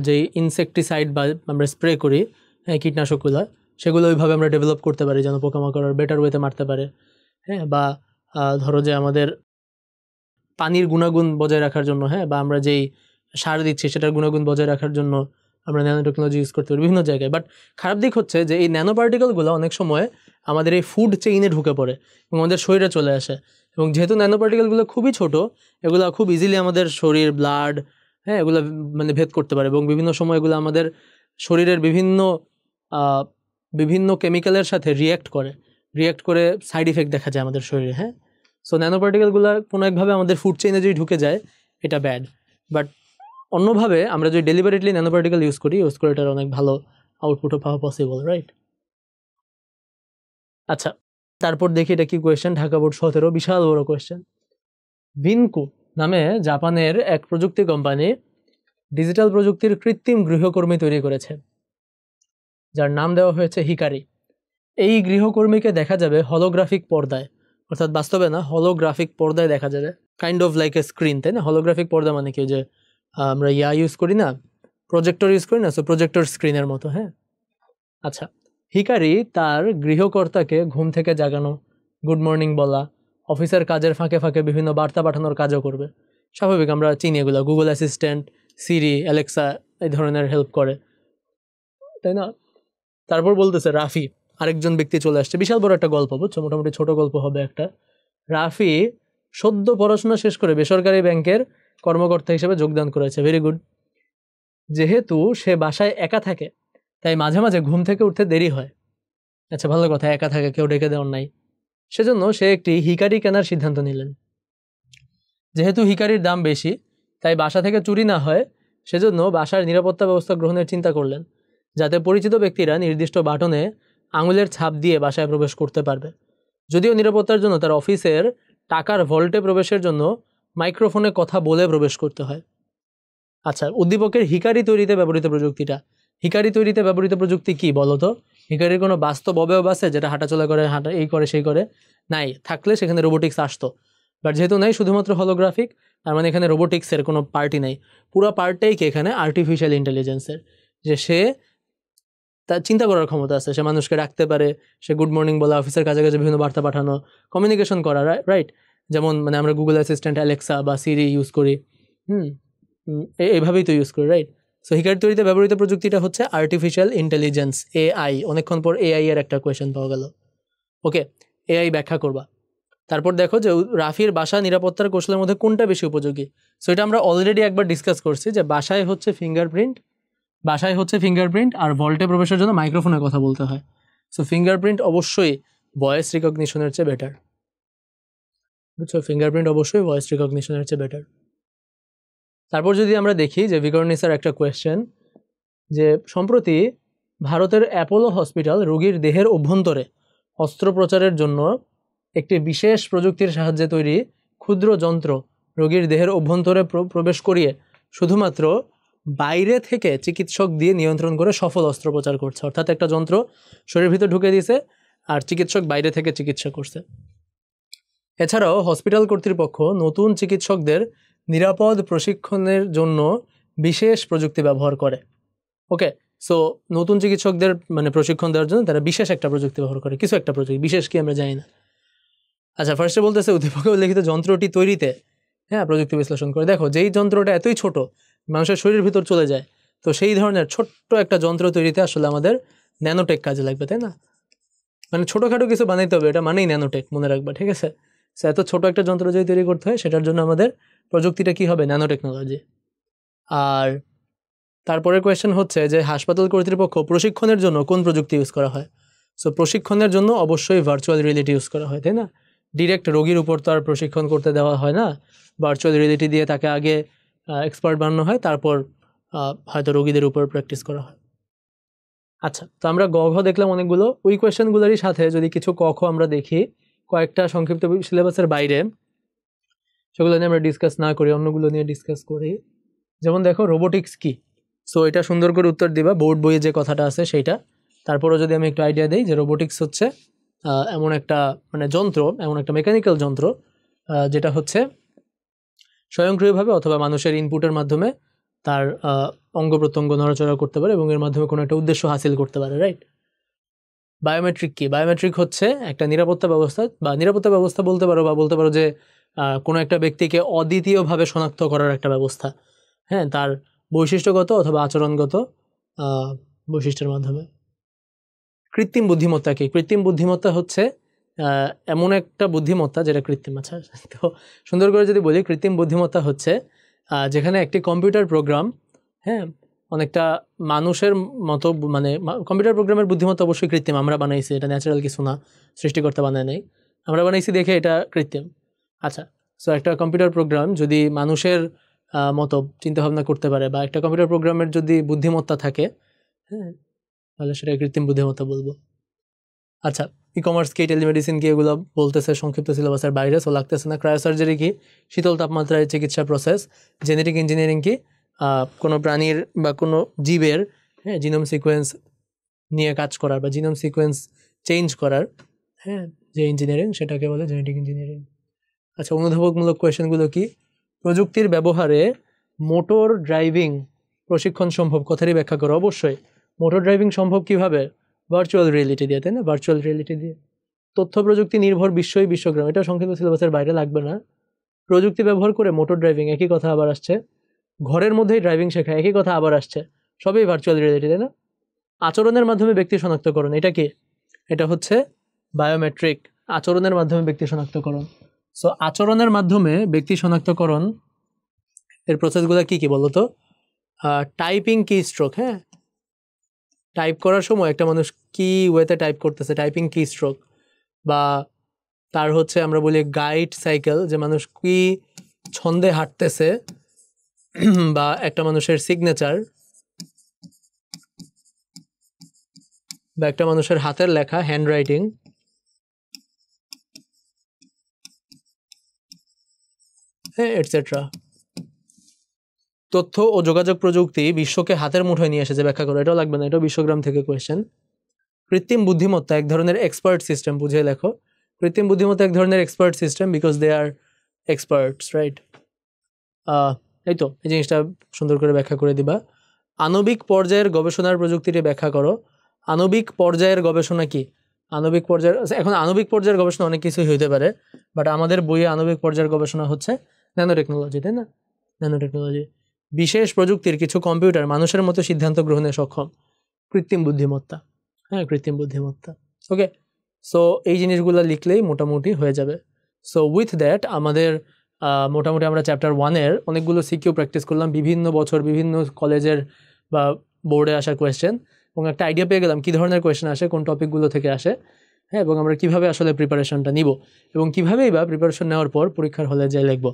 যে ইনসেকটিসাইড বা আমরা স্প্রে করি, হ্যাঁ, কীটনাশকগুলো, সেগুলো ওইভাবে আমরা ডেভেলপ করতে পারি যেন পোকামাকড় বেটার ওয়েতে মারতে পারে। হ্যাঁ, বা ধরো যে আমাদের পানির গুণাগুণ বজায় রাখার জন্য, হ্যাঁ, বা আমরা যেই সার দিচ্ছি সেটার গুণাগুণ বজায় রাখার জন্য আমরা ন্যানো টেকনোলজি ইউজ করতে পারি বিভিন্ন জায়গায়। বাট খারাপ দিক হচ্ছে যে এই ন্যানো পার্টিকেলগুলো অনেক সময় আমাদের এই ফুড চেইনে ঢুকে পড়ে এবং আমাদের শরীরে চলে আসে। এবং যেহেতু ন্যানো পার্টিকেলগুলো খুবই ছোট, এগুলো খুব ইজিলি আমাদের শরীর, ব্লাড, হ্যাঁ, এগুলো মানে ভেদ করতে পারে এবং বিভিন্ন সময় এগুলো আমাদের শরীরের বিভিন্ন কেমিক্যালের সাথে রিয়্যাক্ট করে সাইড ইফেক্ট দেখা যায় আমাদের শরীরে। হ্যাঁ, সো ন্যানো পার্টিকেলগুলো কোনো একভাবে আমাদের ফুড চেইনে যদি ঢুকে যায় এটা ব্যাড। বাট অন্যভাবে আমরা যদি ডেলিভারেটলি ন্যানো পার্টিকেল ইউজ করে এটার অনেক ভালো আউটপুটও পাওয়া পসিবল, রাইট? আচ্ছা, তারপর দেখি এটা কি কোয়েশ্চেন। ঢাকা বোর্ড 17, বিশাল বড় কোয়েশ্চেন। ভিনকু নামে জাপানের এক প্রযুক্তি কোম্পানি ডিজিটাল প্রযুক্তির কৃত্রিম গৃহকর্মী তৈরি করেছে, যার নাম দেওয়া হয়েছে হিকারি। এই গৃহকর্মীকে দেখা যাবে হলোগ্রাফিক পর্দায়, অর্থাৎ বাস্তবে না, হলোগ্রাফিক পর্দায় দেখা যাবে, kind of like a screen, তাই না? হলোগ্রাফিক পর্দা মানে কি, যে আমরা ইউজ করি না, প্রজেক্টর ইউজ করি না, সো প্রজেক্টর স্ক্রিনের মতো। হ্যাঁ, আচ্ছা, হিকারি তার গৃহকর্তাকে ঘুম থেকে জাগানো, গুড মর্নিং বলা, অফিসের কাজের ফাঁকে ফাঁকে বিভিন্ন বার্তা পাঠানোর কাজও করবে। স্বাভাবিক, আমরা চিনি এগুলো, গুগল অ্যাসিস্ট্যান্ট, সিরি, অ্যালেক্সা এই ধরনের হেল্প করে, তাই না? তারপর বলতেছে রাফি, আরেকজন ব্যক্তি চলে আসছে, বিশাল বড় একটা গল্প, বুঝছো, মোটামুটি ছোট গল্প হবে একটা। রাফি সদ্য পড়াশোনা শেষ করে বেসরকারি ব্যাংকের কর্মকর্তা হিসেবে যোগদান করেছে, ভেরি গুড। যেহেতু সে বাসায় একা থাকে, তাই মাঝে মাঝে ঘুম থেকে উঠতে দেরি হয়। আচ্ছা, ভালো কথা, একা থাকে, কেউ ডেকে দেওয়ার নাই। সেজন্য সে একটি হিকারি কেনার সিদ্ধান্ত নিলেন। যেহেতু হিকারির দাম বেশি, তাই বাসা থেকে চুরি না হয়, সেজন্য বাসার নিরাপত্তা ব্যবস্থা গ্রহণের চিন্তা করলেন, যাতে পরিচিত ব্যক্তিরা নির্দিষ্ট বাটনে আঙুলের ছাপ দিয়ে বাসায় প্রবেশ করতে পারবে। যদিও নিরাপত্তার জন্য তার অফিসের টাকার ভল্টে প্রবেশের জন্য মাইক্রোফোনে কথা বলে প্রবেশ করতে হয়। আচ্ছা, উদ্দীপকের হিকারি তৈরিতে ব্যবহৃত প্রযুক্তিটা, হিকারি তৈরিতে ব্যবহৃত প্রযুক্তি কি বলতো? হিকারির কোনো বাস্তব অবয়ব আছে যেটা হাঁটাচলা করে, এই করে সেই করে? নাই, থাকলে সেখানে রোবোটিক্স আসতো, বাট যেহেতু নাই, শুধুমাত্র হলোগ্রাফিক, তার মানে এখানে রোবোটিক্সের কোনো পার্টই নাই। পুরো পার্টটাই কি এখানে আর্টিফিশিয়াল ইন্টেলিজেন্সের, যে সে তার চিন্তা করার ক্ষমতা আছে, সে মানুষকে রাখতে পারে, সে গুড মর্নিং বলা, অফিসের কাছে কাছে বিভিন্ন বার্তা পাঠানো, কমিউনিকেশন করা, রাইট? যেমন মানে আমরা গুগল অ্যাসিস্ট্যান্ট, অ্যালেক্সা বা সিরি ইউজ করি, এইভাবেই তো ইউজ করি, রাইট? সো হিকারি তৈরিতে ব্যবহৃত প্রযুক্তিটা হচ্ছে আর্টিফিশিয়াল ইন্টেলিজেন্স, এআই। অনেকক্ষণ পর এআই এর একটা কোয়েশ্চেন পাওয়া গেল। ওকে, এআই ব্যাখ্যা করবা। তারপর দেখো যে রাফির বাসা নিরাপত্তার কৌশলের মধ্যে কোনটা বেশি উপযোগী। সো এটা আমরা অলরেডি একবার ডিসকাস করছি যে বাসায় হচ্ছে ফিঙ্গারপ্রিন্ট, আর ভল্টে প্রবেশের জন্য মাইক্রোফোনে কথা বলতে হয়। সো ফিঙ্গারপ্রিন্ট অবশ্যই ভয়েস রিকগনিশনের চেয়ে বেটার, বুঝছো? ফিঙ্গারপ্রিন্ট অবশ্যই ভয়েস রিকগনিশনের চেয়ে বেটার। তারপর যদি আমরা দেখি যে ভিকর্নিসের একটা কোয়েশ্চেন, যে সম্প্রতি ভারতের অ্যাপোলো হসপিটাল রোগীর দেহের অভ্যন্তরে অস্ত্রোপচারের জন্য একটি বিশেষ প্রযুক্তির সাহায্যে তৈরি ক্ষুদ্র যন্ত্র রোগীর দেহের অভ্যন্তরে প্রবেশ করিয়ে শুধুমাত্র বাইরে থেকে চিকিৎসক দিয়ে নিয়ন্ত্রণ করে সফল অস্ত্রোপচার করছে। অর্থাৎ একটা যন্ত্র শরীরের ভিতর ঢুকে দিয়েছে আর চিকিৎসক বাইরে থেকে চিকিৎসা করছে। এছাড়াও হসপিটাল কর্তৃপক্ষ নতুন চিকিৎসকদের নিরাপদ প্রশিক্ষণের জন্য বিশেষ প্রযুক্তি ব্যবহার করে। ওকে, সো নতুন চিকিৎসকদের মানে প্রশিক্ষণ দেওয়ার জন্য তারা বিশেষ একটা প্রযুক্তি ব্যবহার করে, কিছু একটা প্রযুক্তি, বিশেষ কি আমরা জানি না। আচ্ছা, ফার্স্টে বলতেছে উদ্দীপকে উল্লেখিত যন্ত্রটি তৈরিতে প্রযুক্তি বিশ্লেষণ করে। দেখো, যেই যন্ত্রটা এতই ছোট মানুষের শরীরের ভিতর চলে যায়, তো সেই ধরনের ছোট্ট একটা যন্ত্র তৈরিতে আসলে আমাদের ন্যানোটেক কাজে লাগবে, তাই না? মানে ছোটোখাটো কিছু বানাইতে হবে, এটা মানেই ন্যানোটেক, মনে রাখবা, ঠিক আছে? সো এত ছোট একটা যন্ত্র যদি তৈরি করতে হয়, সেটার জন্য আমাদের প্রযুক্তিটা কি হবে? Nano technology. আর তারপরের কোয়েশ্চেন হচ্ছে যে হাসপাতাল কর্তৃপক্ষ প্রশিক্ষণের জন্য কোন প্রযুক্তি ইউজ করা হয়? সো প্রশিক্ষণের জন্য অবশ্যই ভার্চুয়াল রিয়েলিটি ইউজ করা হয়, তাই না? ডিরেক্ট রোগীর উপর তো আর প্রশিক্ষণ করতে দেওয়া হয় না, ভার্চুয়াল রিয়েলিটি দিয়ে তাকে আগে এক্সপার্ট বানানো হয়, তারপর হয়তো রোগীদের উপর প্র্যাকটিস করা হয়। আচ্ছা, তো আমরা গ ঘ দেখলাম অনেকগুলো। ওই কোয়েশ্চেনগুলোরই সাথে যদি কিছু ক খ আমরা দেখি, কয়েকটা সংক্ষিপ্ত সিলেবাসের বাইরে, সেগুলো নিয়ে আমরা ডিসকাস না করি, অন্যগুলো নিয়ে ডিসকাস করি। যেমন দেখো, রোবোটিক্স কি? সো এটা সুন্দর করে উত্তর দিবা, বোর্ড বইয়ে যে কথাটা আছে সেইটা। তারপরও যদি আমি একটু আইডিয়া দিই যে রোবোটিক্স হচ্ছে এমন একটা মানে যন্ত্র, এমন একটা মেকানিক্যাল যন্ত্র যেটা হচ্ছে স্বয়ংক্রিয়ভাবে অথবা মানুষের ইনপুটের মাধ্যমে তার অঙ্গ প্রত্যঙ্গ নড়াচড়া করতে পারে এবং এর মাধ্যমে কোনো একটা উদ্দেশ্য হাসিল করতে পারে, রাইট? বায়োমেট্রিক কি? বায়োমেট্রিক হচ্ছে একটা নিরাপত্তা ব্যবস্থা, বা নিরাপত্তা ব্যবস্থা বলতে পারো, বা বলতে পারো যে কোনো একটা ব্যক্তিকে অদ্বিতীয়ভাবে শনাক্ত করার একটা ব্যবস্থা, হ্যাঁ, তার বৈশিষ্ট্যগত অথবা আচরণগত বৈশিষ্ট্যের মাধ্যমে। কৃত্রিম বুদ্ধিমত্তা কি? কৃত্রিম বুদ্ধিমত্তা হচ্ছে এমন একটা বুদ্ধিমত্তা যেটা কৃত্রিম। আচ্ছা, তো সুন্দর করে যদি বলি, কৃত্রিম বুদ্ধিমত্তা হচ্ছে যেখানে একটি কম্পিউটার প্রোগ্রাম, হ্যাঁ, অনেকটা মানুষের মতো, মানে কম্পিউটার প্রোগ্রামের বুদ্ধিমত্তা অবশ্যই কৃত্রিম, আমরা বানাইছি, এটা ন্যাচারাল কিছু না, সৃষ্টিকর্তা বানায় নেই, আমরা বানাইছি দেখে এটা কৃত্রিম। আচ্ছা, সো একটা কম্পিউটার প্রোগ্রাম যদি মানুষের মতো চিন্তাভাবনা করতে পারে, বা একটা কম্পিউটার প্রোগ্রামের যদি বুদ্ধিমত্তা থাকে, হ্যাঁ, তাহলে সেটা কৃত্রিম বুদ্ধিমত্তা বলবো। আচ্ছা, ই কমার্স কি, টেলিমেডিসিন কি, এগুলো বলতেছে সংক্ষিপ্ত সিলেবাসের বাইরে, সো লাগতেছে না। ক্রায়োসার্জারি কি? শীতল তাপমাত্রায় চিকিৎসা প্রসেস। জেনেটিক ইঞ্জিনিয়ারিং কি? কোনো প্রাণীর বা কোনো জীবের জিনোম সিকোয়েন্স নিয়ে কাজ করার বা জিনোম সিকোয়েন্স চেঞ্জ করার, হ্যাঁ, যে ইঞ্জিনিয়ারিং, সেটাকে বলে জেনেটিক ইঞ্জিনিয়ারিং। আচ্ছা, অনুধাবকমূলক কোয়েশ্চেনগুলো কি? প্রযুক্তির ব্যবহারে মোটর ড্রাইভিং প্রশিক্ষণ সম্ভব কথাটি ব্যাখ্যা করো। অবশ্যই মোটর ড্রাইভিং সম্ভব কিভাবে? ভার্চুয়াল রিয়েলিটি দিয়ে, তাই না? ভার্চুয়াল রিয়েলিটি দিয়ে। তথ্য প্রযুক্তি নির্ভর বিশ্বই বিশ্বগ্রাম, এটা সংক্ষিপ্ত সিলেবাসের বাইরে লাগবে না। প্রযুক্তি ব্যবহার করে মোটর ড্রাইভিং, একই কথা আবার আসছে। ঘরের মধ্যেই ড্রাইভিং শেখা, একই কথা আবার আসছে। সবই ভার্চুয়াল রিয়েলিটি, তাই না? আচরণের মাধ্যমে ব্যক্তি শনাক্তকরণ, এটা কি? এটা হচ্ছে বায়োমেট্রিক, আচরণের মাধ্যমে ব্যক্তি শনাক্তকরণ। সো আচরণের মাধ্যমে ব্যক্তি শনাক্তকরণ এর প্রসেসগুলো কি কি বলো তো? টাইপিং কি স্ট্রোক, হ্যাঁ, টাইপ করার সময় একটা মানুষ কি ওয়েতে টাইপ করতেছে, টাইপিং কি স্ট্রোক। বা তার হচ্ছে আমরা বলি গাইড সাইকেল, যে মানুষ কি ছন্দে হাঁটতেছে, বা একটা মানুষের সিগনেচার, বা একটা মানুষের হাতের লেখা, হ্যান্ড রাইটিং, হ্যাঁ, এটসেট্রা। তথ্য ও যোগাযোগ প্রযুক্তি বিশ্বকে হাতের মুঠোয় নিয়ে এসেছে, ব্যাখ্যা করো। এটাও লাগবে না, এটাও বিশ্বগ্রাম থেকে কোয়েশ্চেন। কৃত্রিম বুদ্ধিমত্তা এক ধরনের এক্সপার্ট সিস্টেম, বুঝিয়ে লেখো। কৃত্রিম বুদ্ধিমত্তা এক ধরনের expert system because they are experts, right? এই তো, এই জিনিসটা সুন্দর করে ব্যাখ্যা করে দিবা। আণবিক পর্যায়ের গবেষণার প্রযুক্তিটি ব্যাখ্যা করো। আণবিক পর্যায়ের গবেষণা কি? আণবিক পর্যায়ের, এখন আণবিক পর্যায়ের গবেষণা অনেক কিছুই হইতে পারে, বাট আমাদের বইয়ে আণবিক পর্যায়ের গবেষণা হচ্ছে ন্যানো টেকনোলজি, তাই না? Nano technology. বিশেষ প্রযুক্তির কিছু কম্পিউটার মানুষের মতো সিদ্ধান্ত গ্রহণে সক্ষম, কৃত্রিম বুদ্ধিমত্তা, হ্যাঁ, কৃত্রিম বুদ্ধিমত্তা। ওকে, সো এই জিনিসগুলো লিখলেই মোটামুটি হয়ে যাবে। সো উইথ দ্যাট আমাদের মোটামুটি আমরা চ্যাপ্টার 1-এর অনেকগুলো সিকিউ প্র্যাকটিস করলাম, বিভিন্ন বছর বিভিন্ন কলেজের বা বোর্ডে আসা কোয়েশ্চেন, এবং একটা আইডিয়া পেয়ে গেলাম কী ধরনের কোয়েশ্চেন আসে, কোন টপিকগুলো থেকে আসে, হ্যাঁ, এবং আমরা কীভাবে আসলে প্রিপারেশনটা নিব, এবং কীভাবেই বা প্রিপারেশন নেওয়ার পর পরীক্ষার হলে যাই লিখব।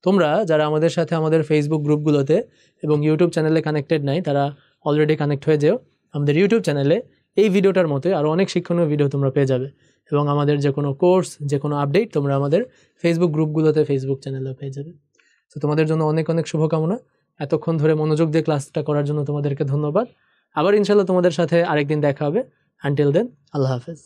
তোমরা যারা আমাদের সাথে আমাদের ফেসবুক গ্রুপগুলোতে এবং ইউটিউব চ্যানেলে কানেক্টেড নাই, তারা অলরেডি কানেক্ট হয়ে যেও। আমাদের ইউটিউব চ্যানেলে এই ভিডিওটার মতোই আরও অনেক শিক্ষণীয় ভিডিও তোমরা পেয়ে যাবে, এবং আমাদের যে কোনো কোর্স, যে কোনো আপডেট তোমরা আমাদের ফেসবুক গ্রুপগুলোতে, ফেসবুক চ্যানেলেও পেয়ে যাবে। তো তোমাদের জন্য অনেক অনেক শুভকামনা। এতক্ষণ ধরে মনোযোগ দিয়ে ক্লাসটা করার জন্য তোমাদেরকে ধন্যবাদ। আবার ইনশাল্লাহ তোমাদের সাথে আরেকদিন দেখা হবে। আনটিল দেন, আল্লাহ হাফেজ।